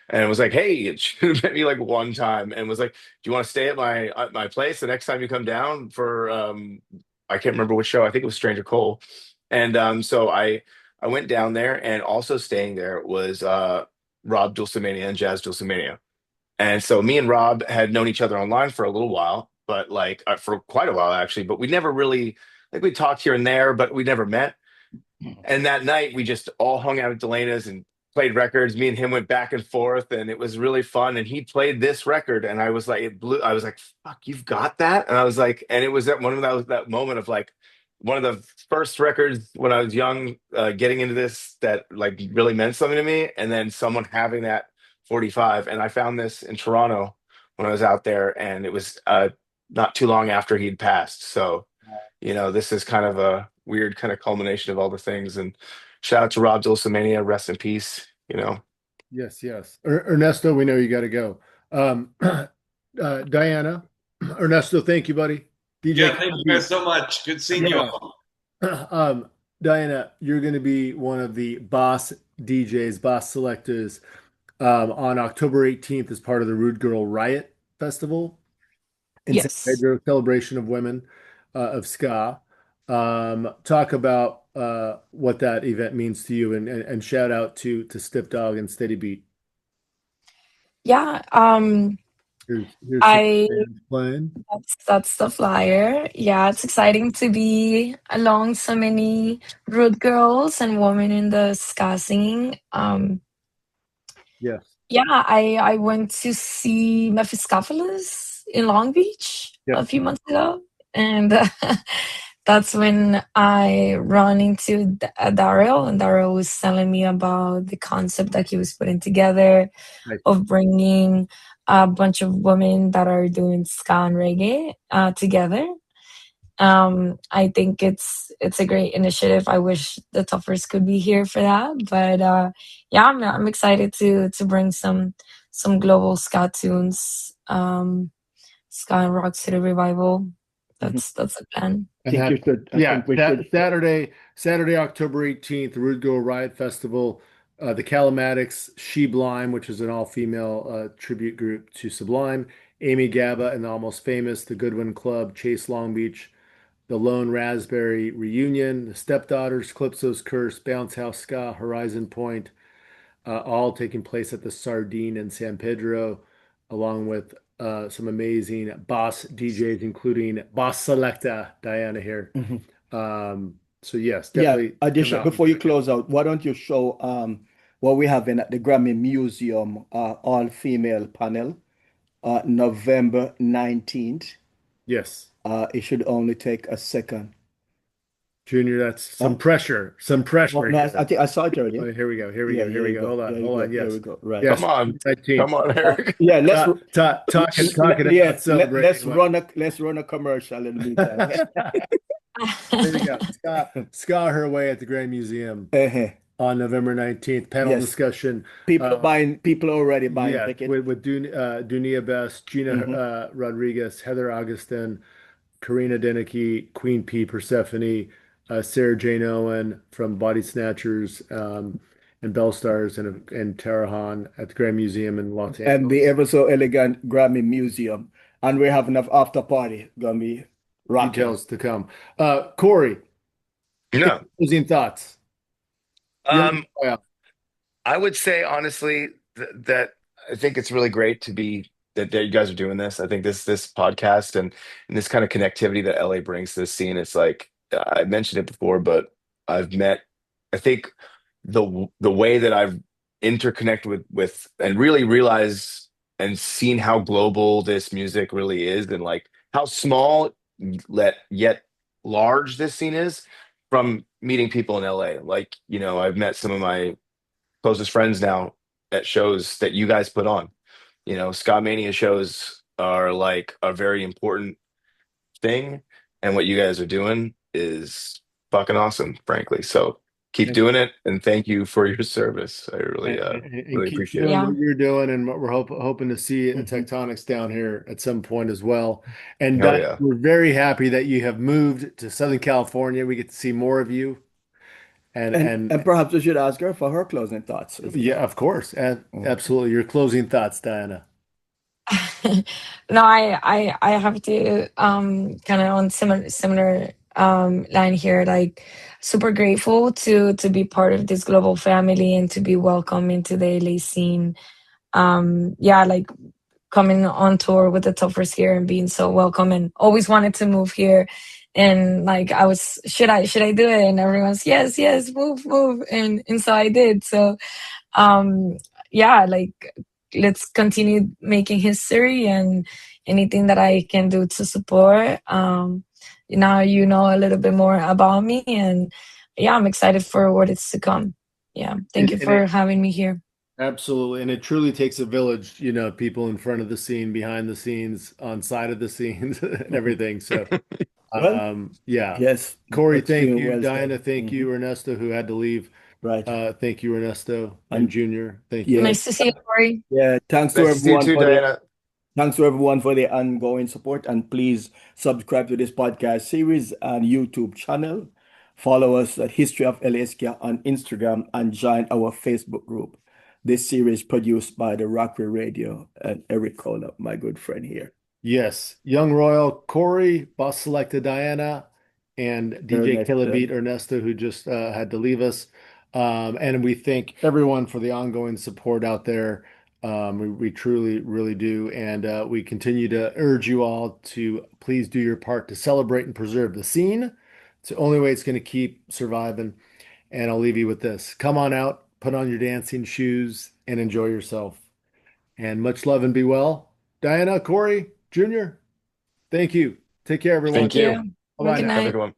and was like, "Hey," she met me like one time, and was like, "Do you want to stay at my place the next time you come down for I can't remember which show. I think it was Stranger Cole." And so I went down there, and also staying there was Rob Dulcimania and Jazz Dulcimania. And so me and Rob had known each other online for a little while, but like for quite a while actually, but we never really like we talked here and there, but we never met. And that night we just all hung out at Delana's and played records. Me and him went back and forth, and it was really fun. And he played this record, and I was like, it blew. I was like, "Fuck, you've got that!" And I was like, and it was that one of that moment of like one of the first records when I was young, getting into this that like really meant something to me. And then someone having that 45, and I found this in Toronto when I was out there, and it was not too long after he'd passed. So this is kind of a weird kind of culmination of all the things. And shout out to Rob Dulcimania, rest in peace. Yes, yes. Ernesto, we know you got to go. Diana, Ernesto, thank you, buddy. DJ, Yeah, thank you guys so much. Good seeing you all. Diana, you're going to be one of the Boss DJs, Boss Selektahs, on October 18th as part of the Rude Girl Riot Festival in San Yes. Pedro, celebration of women of ska. Talk about what that event means to you, and shout out to Stiff Dog and Steady Beat. Yeah. Here's I some playing. that's the flyer. Yeah, it's exciting to be along so many rude girls and women in the ska scene. Yes. Yeah, I went to see Mephistopheles in Long Beach Yep. a few months ago, and that's when I run into Daryl, and Daryl was telling me about the concept that he was putting together Nice. of bringing a bunch of women that are doing ska and reggae together. I think it's a great initiative. I wish the Toughers could be here for that, but yeah, I'm excited to bring some global ska tunes, ska and rock city revival. That's the plan. And I think you should. I think we should. Saturday, October 18th, Rude Girl Riot Festival, the Calamatics, She Blime, which is an all-female tribute group to Sublime, Amy Gabba and the Almost Famous, the Goodwin Club, Chase Long Beach, the Lone Raspberry Reunion, the Stepdaughters, Calypso's Curse, Bounce House Ska, Horizon Point, all taking place at the Sardine in San Pedro, along with some amazing boss DJs, including Boss Selektah, Diana here. So yes, definitely. Addition, before you close out, why don't you show what we have in at the Grammy Museum all-female panel, November 19th. Yes. It should only take a second. Junior, that's some pressure. Some pressure. Oh, no, I think I saw it already. Oh, here we go. Here we go. Hold on. Yes. There we go. Right. Yes. Come on, Eric. Yeah, let's talking yeah, about celebrating. let's run a commercial in the meantime. There we go. Ska her way at the Grand Museum on November 19th. Panel discussion. People already buying tickets. With Dunia Best, Gina Rodriguez, Heather Augustin, Karina Denicky, Queen P, Persephone, Sarah Jane Owen from Body Snatchers, and Bell Stars and Tarahan at the Grand Museum in Los Angeles. And the ever so elegant Grammy Museum. And we have enough after party. Gonna be rocking. Details to come. Corey, closing thoughts. I would say honestly that I think it's really great to be that you guys are doing this. I think this podcast and this kind of connectivity that LA brings to the scene. It's like I mentioned it before, but I've met. I think the way that I've interconnect with and really realize and seen how global this music really is, and like how small yet large this scene is from meeting people in LA. Like, I've met some of my closest friends now at shows that you guys put on. Ska Mania shows are like a very important thing, and what you guys are doing is fucking awesome, frankly. So keep doing it, and thank you for your service. I really, and really keep appreciate it. doing Yeah. what you're doing, and what we're hoping to see at Tectonics down here at some point as well. And Oh yeah. we're very happy that you have moved to Southern California. We get to see more of you, And perhaps we should ask her for her closing thoughts as yeah, well. of course, and absolutely. Your closing thoughts, Diana. No, I have to kind of on similar line here, like super grateful to be part of this global family and to be welcome into the LA scene. Yeah, like coming on tour with the Toppers here and being so welcome, and always wanted to move here. And like I was, should I do it? And everyone's yes, move. And so I did. So yeah, like let's continue making history, and anything that I can do to support. Now you know a little bit more about me, and yeah, I'm excited for what is to come. Yeah, thank you for having me here. Absolutely. And it truly takes a village, people in front of the scene, behind the scenes, on side of the scenes, and everything. So, Well, yeah. yes, Corey, that's thank been you. well Diana, said. thank you. Ernesto, who had to leave. Right. Thank you, Ernesto and And Junior. Thank you. yes, Nice to see you, Corey. yeah, Nice to see you too, Diana. thanks to everyone for the ongoing support, and please subscribe to this podcast series and YouTube channel. Follow us at History of LA Ska on Instagram and join our Facebook group. This series produced by the Rockery Radio and Eric Kohler, my good friend here. Yes. Young Royal, Corey, Boss Selektah, Diana, and DJ Ernesto. Kilabeat, Ernesto, who just had to leave us. And we thank everyone for the ongoing support out there. We truly, really do. And we continue to urge you all to please do your part to celebrate and preserve the scene. It's the only way it's going to keep surviving. And I'll leave you with this. Come on out, put on your dancing shoes, and enjoy yourself. And much love and be well. Diana, Corey, Junior, thank you. Take care, everyone. Thank Thank you. you. Have a Bye-bye good now. Have a night. good one.